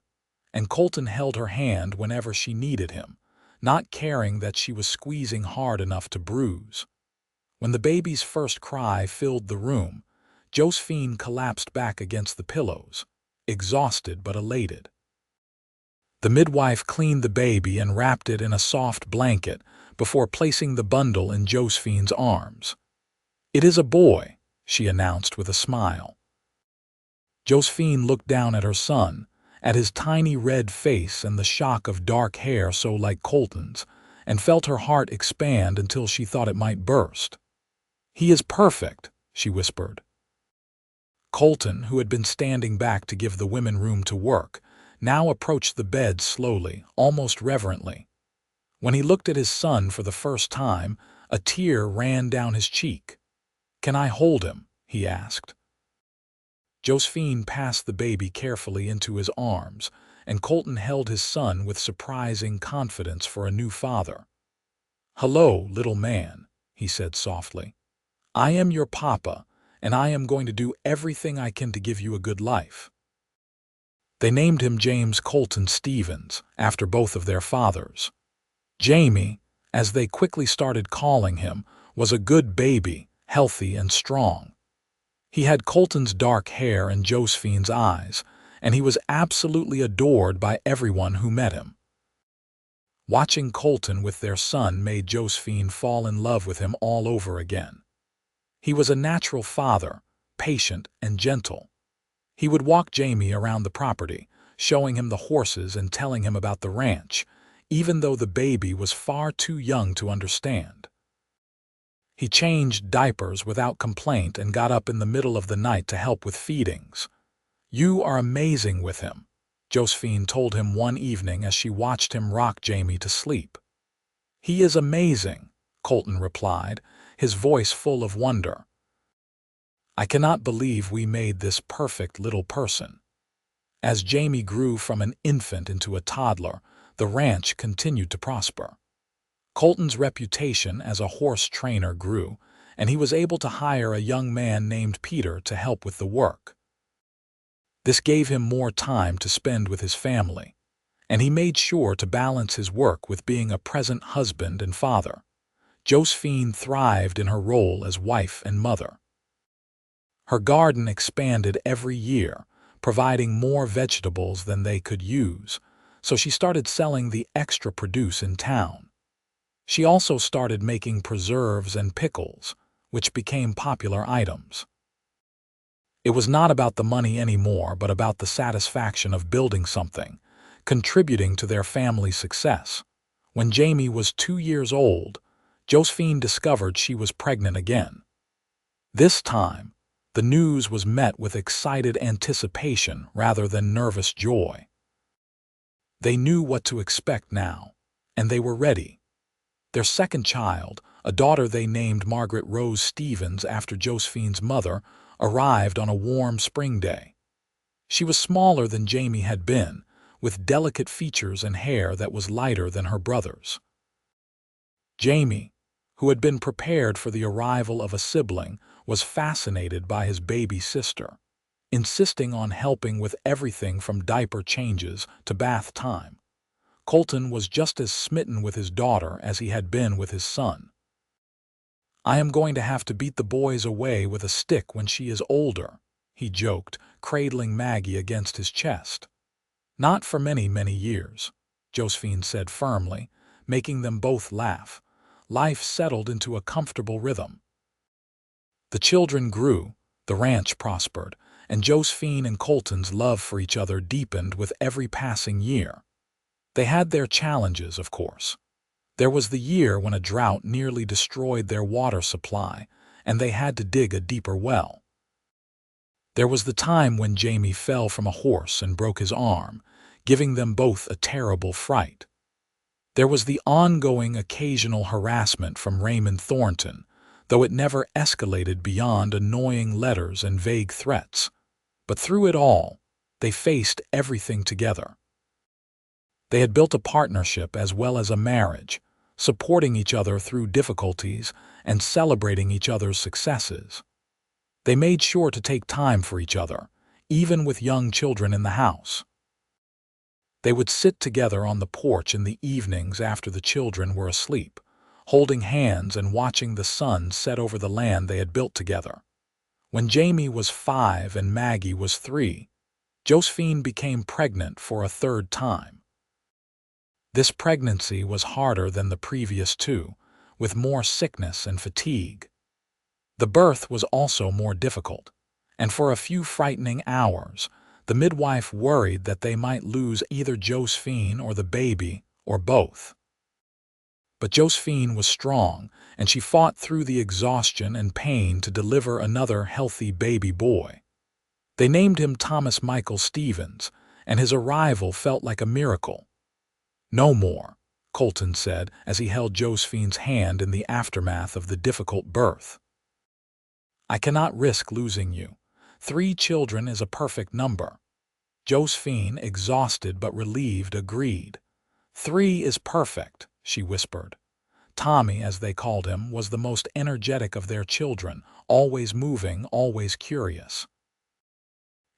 and Colton held her hand whenever she needed him, not caring that she was squeezing hard enough to bruise. When the baby's first cry filled the room, Josephine collapsed back against the pillows, exhausted but elated. The midwife cleaned the baby and wrapped it in a soft blanket before placing the bundle in Josephine's arms. "It is a boy," she announced with a smile. Josephine looked down at her son, at his tiny red face and the shock of dark hair so like Colton's, and felt her heart expand until she thought it might burst. "He is perfect," she whispered. Colton, who had been standing back to give the women room to work, now approached the bed slowly, almost reverently. When he looked at his son for the first time, a tear ran down his cheek. "Can I hold him?" he asked. Josephine passed the baby carefully into his arms, and Colton held his son with surprising confidence for a new father. "Hello, little man," he said softly. "I am your papa, and I am going to do everything I can to give you a good life." They named him James Colton Stevens, after both of their fathers. Jamie, as they quickly started calling him, was a good baby, healthy and strong. He had Colton's dark hair and Josephine's eyes, and he was absolutely adored by everyone who met him. Watching Colton with their son made Josephine fall in love with him all over again. He was a natural father, patient and gentle. He would walk Jamie around the property, showing him the horses and telling him about the ranch, even though the baby was far too young to understand. He changed diapers without complaint and got up in the middle of the night to help with feedings. "You are amazing with him," Josephine told him one evening as she watched him rock Jamie to sleep. "He is amazing," Colton replied, his voice full of wonder. "I cannot believe we made this perfect little person." As Jamie grew from an infant into a toddler, the ranch continued to prosper. Colton's reputation as a horse trainer grew, and he was able to hire a young man named Peter to help with the work. This gave him more time to spend with his family, and he made sure to balance his work with being a present husband and father. Josephine thrived in her role as wife and mother. Her garden expanded every year, providing more vegetables than they could use, so she started selling the extra produce in town. She also started making preserves and pickles, which became popular items. It was not about the money anymore, but about the satisfaction of building something, contributing to their family's success. When Jamie was 2 years old, Josephine discovered she was pregnant again. This time, the news was met with excited anticipation rather than nervous joy. They knew what to expect now, and they were ready. Their second child, a daughter they named Margaret Rose Stevens after Josephine's mother, arrived on a warm spring day. She was smaller than Jamie had been, with delicate features and hair that was lighter than her brother's. Jamie, who had been prepared for the arrival of a sibling, was fascinated by his baby sister, insisting on helping with everything from diaper changes to bath time. Colton was just as smitten with his daughter as he had been with his son. "I am going to have to beat the boys away with a stick when she is older," he joked, cradling Maggie against his chest. "Not for many, many years," Josephine said firmly, making them both laugh. Life settled into a comfortable rhythm. The children grew, the ranch prospered, and Josephine and Colton's love for each other deepened with every passing year. They had their challenges, of course. There was the year when a drought nearly destroyed their water supply, and they had to dig a deeper well. There was the time when Jamie fell from a horse and broke his arm, giving them both a terrible fright. There was the ongoing occasional harassment from Raymond Thornton, though it never escalated beyond annoying letters and vague threats. But through it all, they faced everything together. They had built a partnership as well as a marriage, supporting each other through difficulties and celebrating each other's successes. They made sure to take time for each other, even with young children in the house. They would sit together on the porch in the evenings after the children were asleep, holding hands and watching the sun set over the land they had built together. When Jamie was 5 and Maggie was 3, Josephine became pregnant for a third time. This pregnancy was harder than the previous 2, with more sickness and fatigue. The birth was also more difficult, and for a few frightening hours, the midwife worried that they might lose either Josephine or the baby, or both. But Josephine was strong, and she fought through the exhaustion and pain to deliver another healthy baby boy. They named him Thomas Michael Stevens, and his arrival felt like a miracle. "No more," Colton said as he held Josephine's hand in the aftermath of the difficult birth. "I cannot risk losing you. 3 children is a perfect number." Josephine, exhausted but relieved, agreed. 3 is perfect," she whispered. Tommy, as they called him, was the most energetic of their children, always moving, always curious.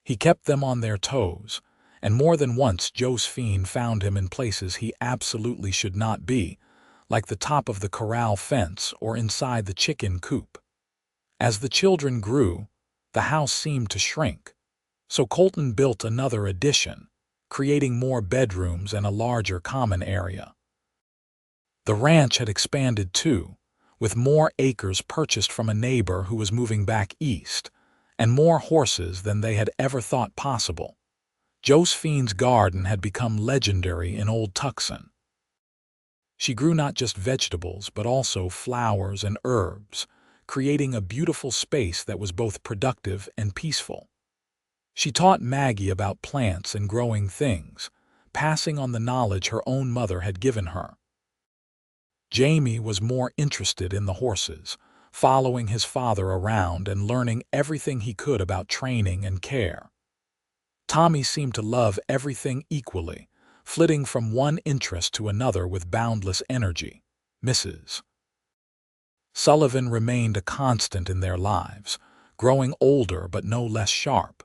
He kept them on their toes, and more than once Josephine found him in places he absolutely should not be, like the top of the corral fence or inside the chicken coop. As the children grew, the house seemed to shrink, so Colton built another addition, creating more bedrooms and a larger common area. The ranch had expanded too, with more acres purchased from a neighbor who was moving back east, and more horses than they had ever thought possible. Josephine's garden had become legendary in Old Tucson. She grew not just vegetables but also flowers and herbs, creating a beautiful space that was both productive and peaceful. She taught Maggie about plants and growing things, passing on the knowledge her own mother had given her. Jamie was more interested in the horses, following his father around and learning everything he could about training and care. Tommy seemed to love everything equally, flitting from one interest to another with boundless energy. Mrs. Sullivan remained a constant in their lives, growing older but no less sharp.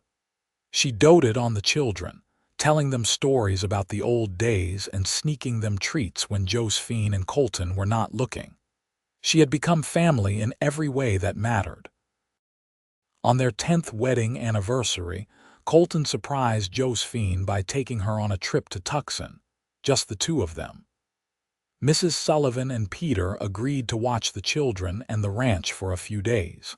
She doted on the children, telling them stories about the old days and sneaking them treats when Josephine and Colton were not looking. She had become family in every way that mattered. On their 10th wedding anniversary, Colton surprised Josephine by taking her on a trip to Tucson, just the 2 of them. Mrs. Sullivan and Peter agreed to watch the children and the ranch for a few days.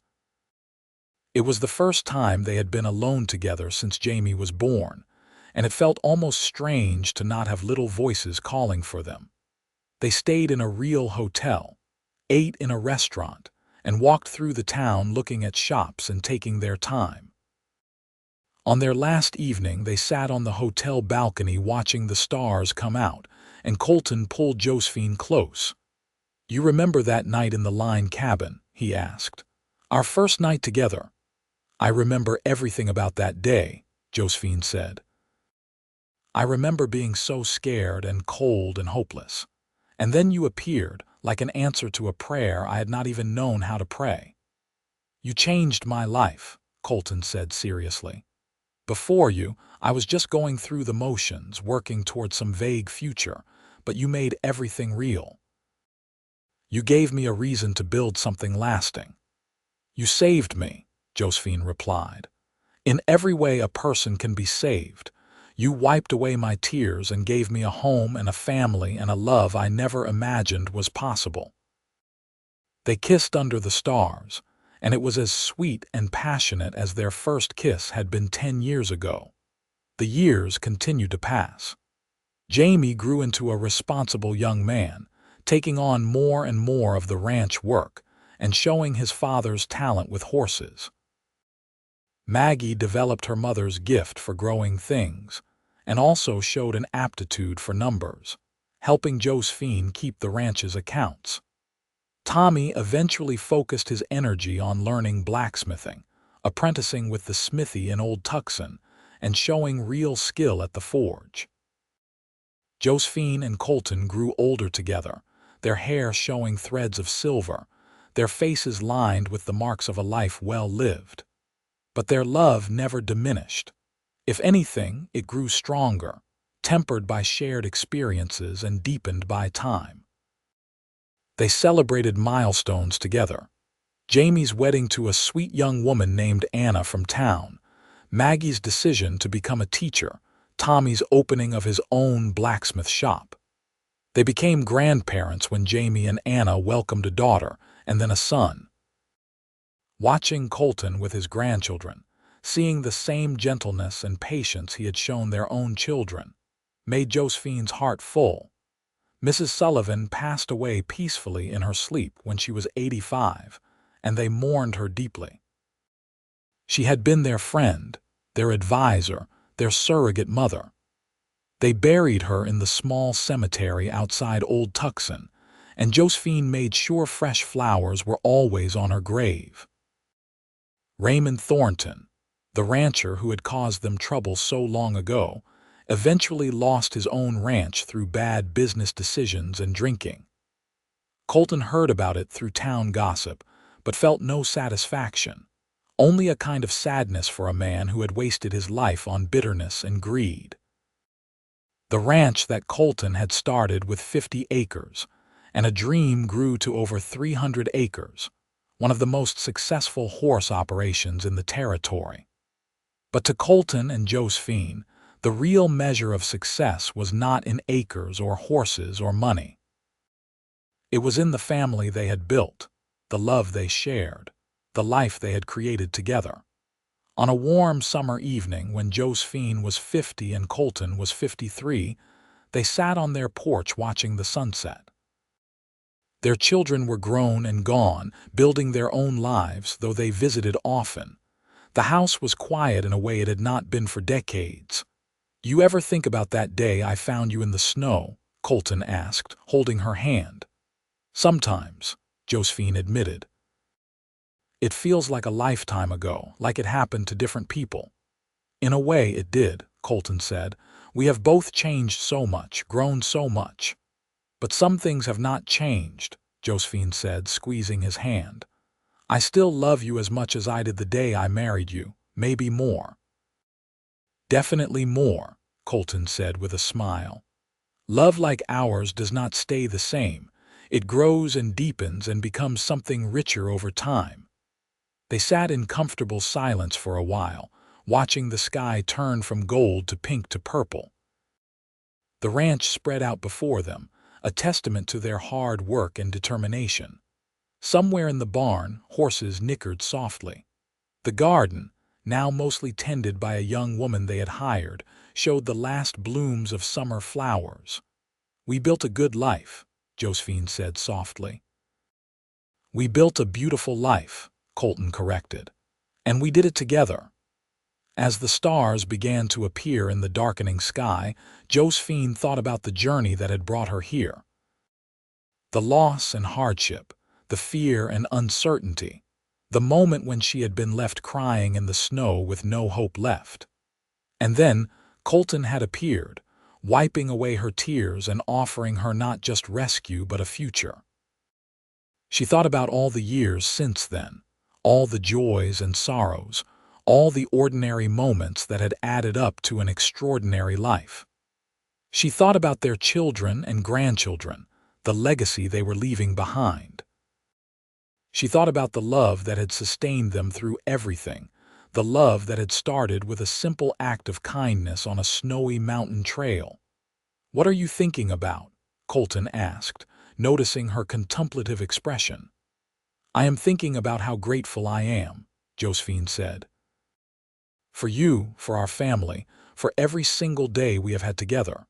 It was the first time they had been alone together since Jamie was born, and it felt almost strange to not have little voices calling for them. They stayed in a real hotel, ate in a restaurant, and walked through the town looking at shops and taking their time. On their last evening, they sat on the hotel balcony watching the stars come out, and Colton pulled Josephine close. "You remember that night in the line cabin?" he asked. "Our first night together." "I remember everything about that day," Josephine said. "I remember being so scared and cold and hopeless. And then you appeared, like an answer to a prayer I had not even known how to pray." "You changed my life," Colton said seriously. "Before you, I was just going through the motions, working toward some vague future, but you made everything real. You gave me a reason to build something lasting." "You saved me," Josephine replied. "In every way a person can be saved. You wiped away my tears and gave me a home and a family and a love I never imagined was possible." They kissed under the stars, and it was as sweet and passionate as their first kiss had been 10 years ago. The years continued to pass. Jamie grew into a responsible young man, taking on more and more of the ranch work and showing his father's talent with horses. Maggie developed her mother's gift for growing things and also showed an aptitude for numbers, helping Josephine keep the ranch's accounts. Tommy eventually focused his energy on learning blacksmithing, apprenticing with the smithy in Old Tucson, and showing real skill at the forge. Josephine and Colton grew older together, their hair showing threads of silver, their faces lined with the marks of a life well lived. But their love never diminished. If anything, it grew stronger, tempered by shared experiences and deepened by time. They celebrated milestones together. Jamie's wedding to a sweet young woman named Anna from town, Maggie's decision to become a teacher, Tommy's opening of his own blacksmith shop. They became grandparents when Jamie and Anna welcomed a daughter and then a son. Watching Colton with his grandchildren, seeing the same gentleness and patience he had shown their own children, made Josephine's heart full. Mrs. Sullivan passed away peacefully in her sleep when she was 85, and they mourned her deeply. She had been their friend, their advisor, their surrogate mother. They buried her in the small cemetery outside Old Tucson, and Josephine made sure fresh flowers were always on her grave. Raymond Thornton, the rancher who had caused them trouble so long ago, eventually lost his own ranch through bad business decisions and drinking. Colton heard about it through town gossip, but felt no satisfaction, only a kind of sadness for a man who had wasted his life on bitterness and greed. The ranch that Colton had started with 50 acres, and a dream grew to over 300 acres, one of the most successful horse operations in the territory. But to Colton and Josephine, the real measure of success was not in acres or horses or money. It was in the family they had built, the love they shared, the life they had created together. On a warm summer evening when Josephine was 50 and Colton was 53, they sat on their porch watching the sunset. Their children were grown and gone, building their own lives, though they visited often. The house was quiet in a way it had not been for decades. "You ever think about that day I found you in the snow?" Colton asked, holding her hand. "Sometimes," Josephine admitted. "It feels like a lifetime ago, like it happened to different people." "In a way it did," Colton said. "We have both changed so much, grown so much." "But some things have not changed," Josephine said, squeezing his hand. "I still love you as much as I did the day I married you, maybe more." "Definitely more," Colton said with a smile. "Love like ours does not stay the same. It grows and deepens and becomes something richer over time." They sat in comfortable silence for a while, watching the sky turn from gold to pink to purple. The ranch spread out before them, a testament to their hard work and determination. Somewhere in the barn, horses nickered softly. The garden, now mostly tended by a young woman they had hired, showed the last blooms of summer flowers. "We built a good life," Josephine said softly. "We built a beautiful life," Colton corrected. "And we did it together." As the stars began to appear in the darkening sky, Josephine thought about the journey that had brought her here. The loss and hardship, the fear and uncertainty, the moment when she had been left crying in the snow with no hope left. And then Colton had appeared, wiping away her tears and offering her not just rescue but a future. She thought about all the years since then, all the joys and sorrows, all the ordinary moments that had added up to an extraordinary life. She thought about their children and grandchildren, the legacy they were leaving behind. She thought about the love that had sustained them through everything, the love that had started with a simple act of kindness on a snowy mountain trail. "What are you thinking about?" Colton asked, noticing her contemplative expression. "I am thinking about how grateful I am," Josephine said. "For you, for our family, for every single day we have had together.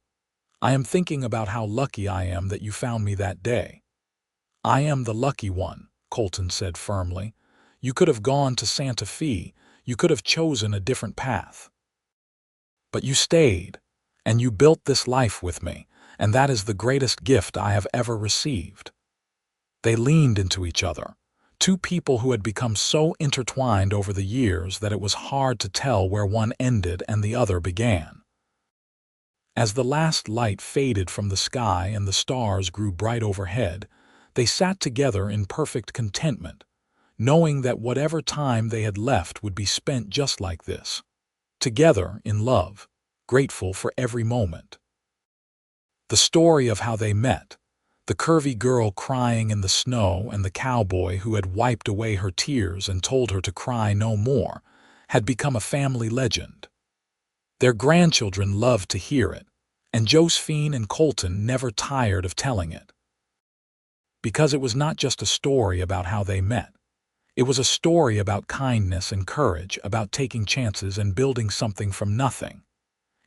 I am thinking about how lucky I am that you found me that day." "I am the lucky one," Colton said firmly. "You could have gone to Santa Fe, you could have chosen a different path. But you stayed, and you built this life with me, and that is the greatest gift I have ever received." They leaned into each other, two people who had become so intertwined over the years that it was hard to tell where one ended and the other began. As the last light faded from the sky and the stars grew bright overhead, they sat together in perfect contentment, knowing that whatever time they had left would be spent just like this, together in love, grateful for every moment. The story of how they met, the curvy girl crying in the snow and the cowboy who had wiped away her tears and told her to cry no more, had become a family legend. Their grandchildren loved to hear it, and Josephine and Colton never tired of telling it. Because it was not just a story about how they met. It was a story about kindness and courage, about taking chances and building something from nothing.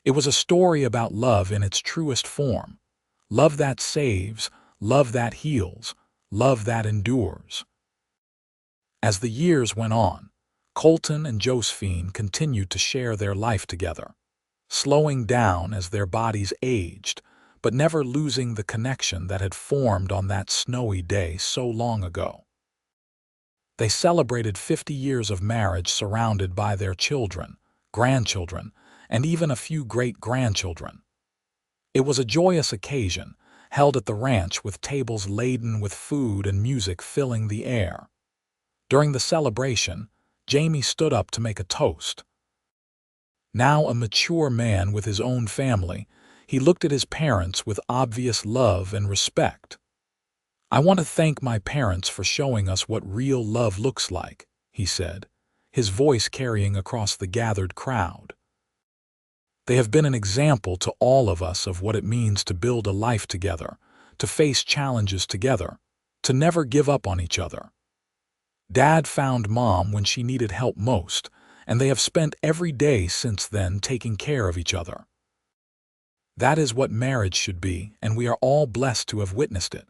It was a story about love in its truest form, love that saves, love that heals, love that endures. As the years went on, Colton and Josephine continued to share their life together. slowing down as their bodies aged, but never losing the connection that had formed on that snowy day so long ago. They celebrated 50 years of marriage surrounded by their children, grandchildren, and even a few great-grandchildren. It was a joyous occasion, held at the ranch with tables laden with food and music filling the air. During the celebration, Jamie stood up to make a toast. Now a mature man with his own family, he looked at his parents with obvious love and respect. "I want to thank my parents for showing us what real love looks like," he said, his voice carrying across the gathered crowd. "They have been an example to all of us of what it means to build a life together, to face challenges together, to never give up on each other. Dad found Mom when she needed help most, and they have spent every day since then taking care of each other. That is what marriage should be, and we are all blessed to have witnessed it."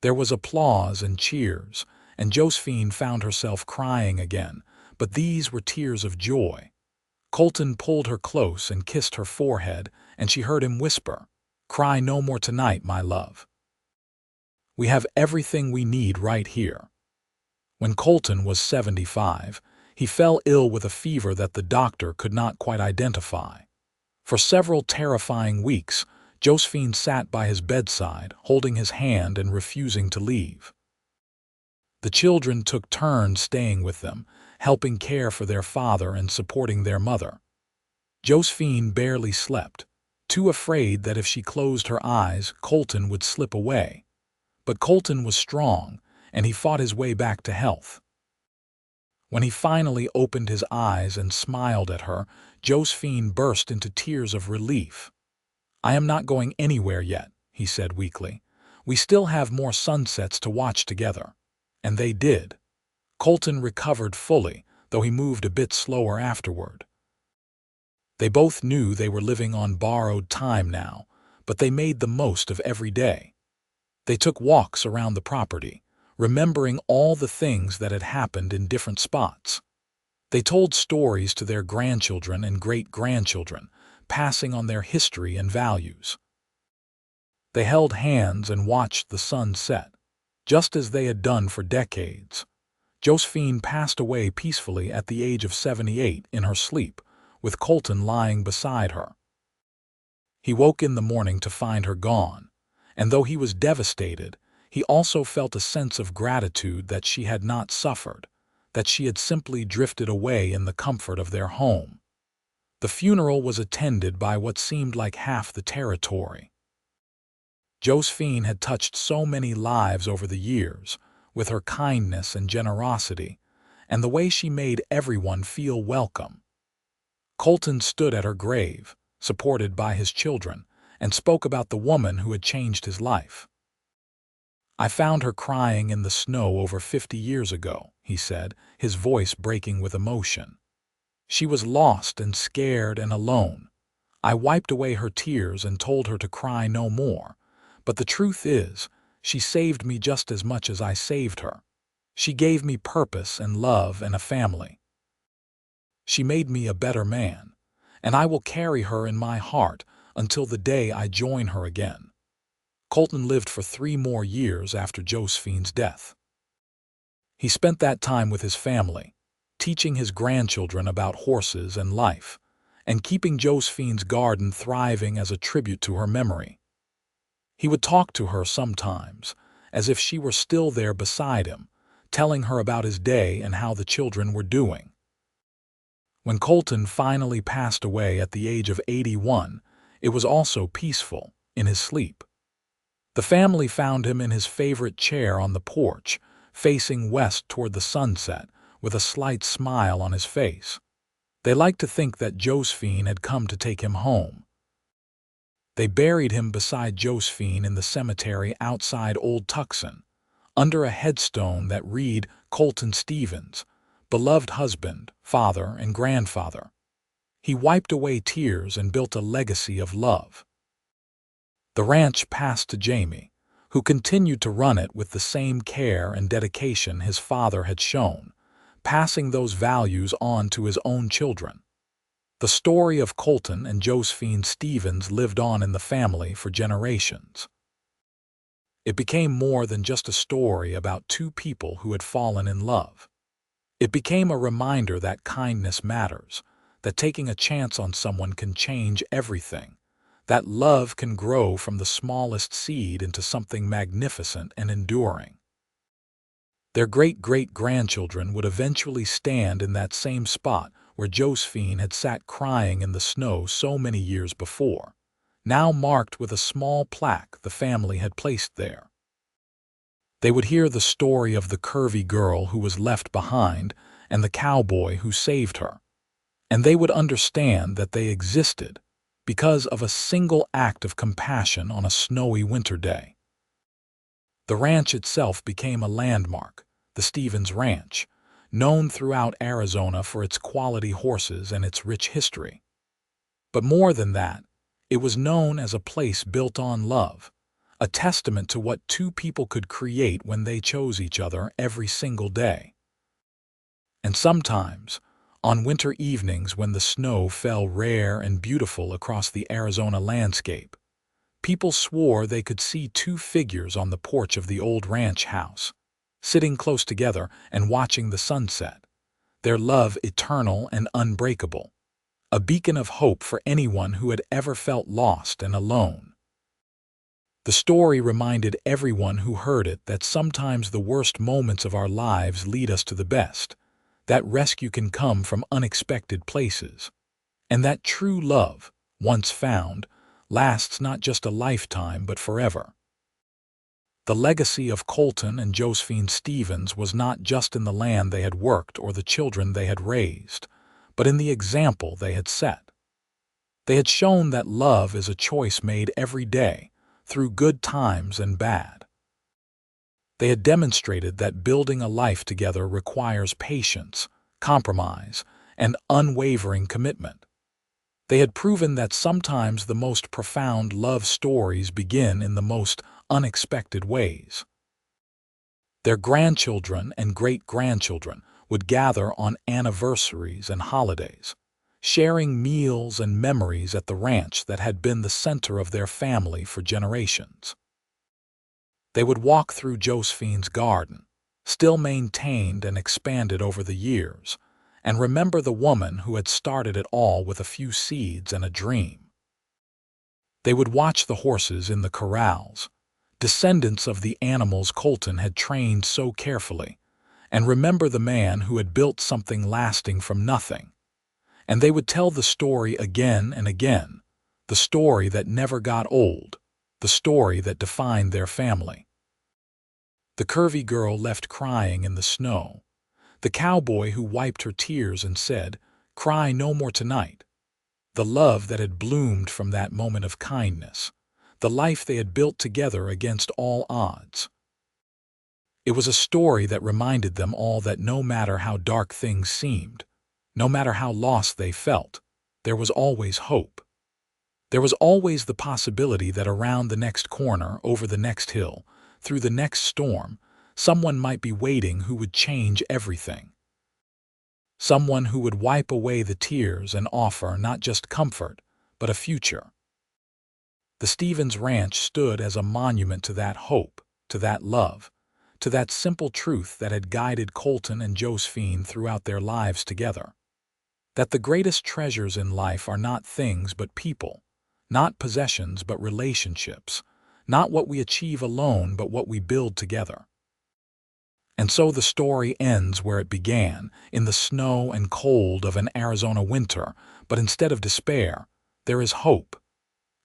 There was applause and cheers, and Josephine found herself crying again, but these were tears of joy. Colton pulled her close and kissed her forehead, and she heard him whisper, "Cry no more tonight, my love. We have everything we need right here." When Colton was 75, he fell ill with a fever that the doctor could not quite identify. For several terrifying weeks, Josephine sat by his bedside, holding his hand and refusing to leave. The children took turns staying with them, helping care for their father and supporting their mother. Josephine barely slept, too afraid that if she closed her eyes, Colton would slip away. But Colton was strong, and he fought his way back to health. When he finally opened his eyes and smiled at her, Josephine burst into tears of relief. "I am not going anywhere yet," he said weakly. "We still have more sunsets to watch together." And they did. Colton recovered fully, though he moved a bit slower afterward. They both knew they were living on borrowed time now, but they made the most of every day. They took walks around the property, remembering all the things that had happened in different spots. They told stories to their grandchildren and great-grandchildren, passing on their history and values. They held hands and watched the sun set, just as they had done for decades. Josephine passed away peacefully at the age of 78 in her sleep, with Colton lying beside her. He woke in the morning to find her gone, and though he was devastated, he also felt a sense of gratitude that she had not suffered, that she had simply drifted away in the comfort of their home. The funeral was attended by what seemed like half the territory. Josephine had touched so many lives over the years, with her kindness and generosity, and the way she made everyone feel welcome. Colton stood at her grave, supported by his children, and spoke about the woman who had changed his life. "I found her crying in the snow over 50 years ago," he said, his voice breaking with emotion. "She was lost and scared and alone. I wiped away her tears and told her to cry no more. But the truth is, she saved me just as much as I saved her. She gave me purpose and love and a family. She made me a better man, and I will carry her in my heart until the day I join her again." Colton lived for 3 more years after Josephine's death. He spent that time with his family, teaching his grandchildren about horses and life, and keeping Josephine's garden thriving as a tribute to her memory. He would talk to her sometimes, as if she were still there beside him, telling her about his day and how the children were doing. When Colton finally passed away at the age of 81, it was also peaceful, in his sleep. The family found him in his favorite chair on the porch, facing west toward the sunset, with a slight smile on his face. They liked to think that Josephine had come to take him home. They buried him beside Josephine in the cemetery outside Old Tucson, under a headstone that read Colton Stevens, beloved husband, father, and grandfather. He wiped away tears and built a legacy of love. The ranch passed to Jamie, who continued to run it with the same care and dedication his father had shown, passing those values on to his own children. The story of Colton and Josephine Stevens lived on in the family for generations. It became more than just a story about two people who had fallen in love. It became a reminder that kindness matters, that taking a chance on someone can change everything, that love can grow from the smallest seed into something magnificent and enduring. Their great-great-grandchildren would eventually stand in that same spot where Josephine had sat crying in the snow so many years before, now marked with a small plaque the family had placed there. They would hear the story of the curvy girl who was left behind and the cowboy who saved her, and they would understand that they existed because of a single act of compassion on a snowy winter day. The ranch itself became a landmark, the Stevens Ranch, known throughout Arizona for its quality horses and its rich history. But more than that, it was known as a place built on love, a testament to what two people could create when they chose each other every single day. And sometimes, on winter evenings when the snow fell rare and beautiful across the Arizona landscape, people swore they could see two figures on the porch of the old ranch house, sitting close together and watching the sunset, their love eternal and unbreakable, a beacon of hope for anyone who had ever felt lost and alone. The story reminded everyone who heard it that sometimes the worst moments of our lives lead us to the best, that rescue can come from unexpected places, and that true love, once found, lasts not just a lifetime but forever. The legacy of Colton and Josephine Stevens was not just in the land they had worked or the children they had raised, but in the example they had set. They had shown that love is a choice made every day, through good times and bad. They had demonstrated that building a life together requires patience, compromise, and unwavering commitment. They had proven that sometimes the most profound love stories begin in the most unexpected ways. Their grandchildren and great-grandchildren would gather on anniversaries and holidays, sharing meals and memories at the ranch that had been the center of their family for generations. They would walk through Josephine's garden, still maintained and expanded over the years, and remember the woman who had started it all with a few seeds and a dream. They would watch the horses in the corrals, descendants of the animals Colton had trained so carefully, and remember the man who had built something lasting from nothing. And they would tell the story again and again, the story that never got old, the story that defined their family. The curvy girl left crying in the snow, the cowboy who wiped her tears and said, "Cry no more tonight." The love that had bloomed from that moment of kindness, the life they had built together against all odds. It was a story that reminded them all that no matter how dark things seemed, no matter how lost they felt, there was always hope. There was always the possibility that around the next corner, over the next hill, through the next storm, someone might be waiting who would change everything. Someone who would wipe away the tears and offer not just comfort, but a future. The Stevens Ranch stood as a monument to that hope, to that love, to that simple truth that had guided Colton and Josephine throughout their lives together. That the greatest treasures in life are not things but people, not possessions but relationships, not what we achieve alone but what we build together. And so the story ends where it began, in the snow and cold of an Arizona winter, but instead of despair, there is hope.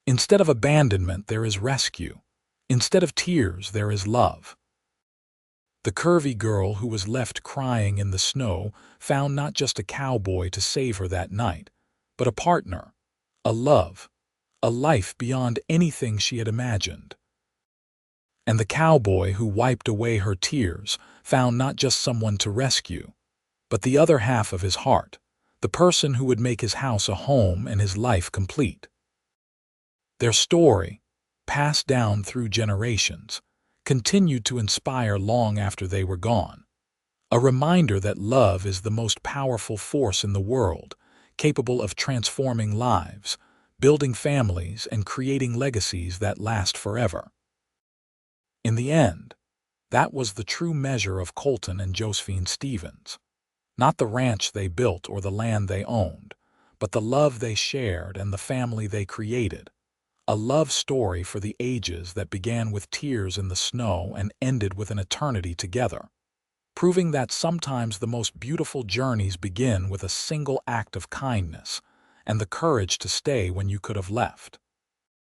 Instead of abandonment, there is rescue. Instead of tears, there is love. The curvy girl who was left crying in the snow found not just a cowboy to save her that night, but a partner, a love, a life beyond anything she had imagined. And the cowboy who wiped away her tears found not just someone to rescue, but the other half of his heart, the person who would make his house a home and his life complete. Their story, passed down through generations, continued to inspire long after they were gone. A reminder that love is the most powerful force in the world, capable of transforming lives, building families, and creating legacies that last forever. In the end, that was the true measure of Colton and Josephine Stevens. Not the ranch they built or the land they owned, but the love they shared and the family they created. A love story for the ages that began with tears in the snow and ended with an eternity together, proving that sometimes the most beautiful journeys begin with a single act of kindness and the courage to stay when you could have left.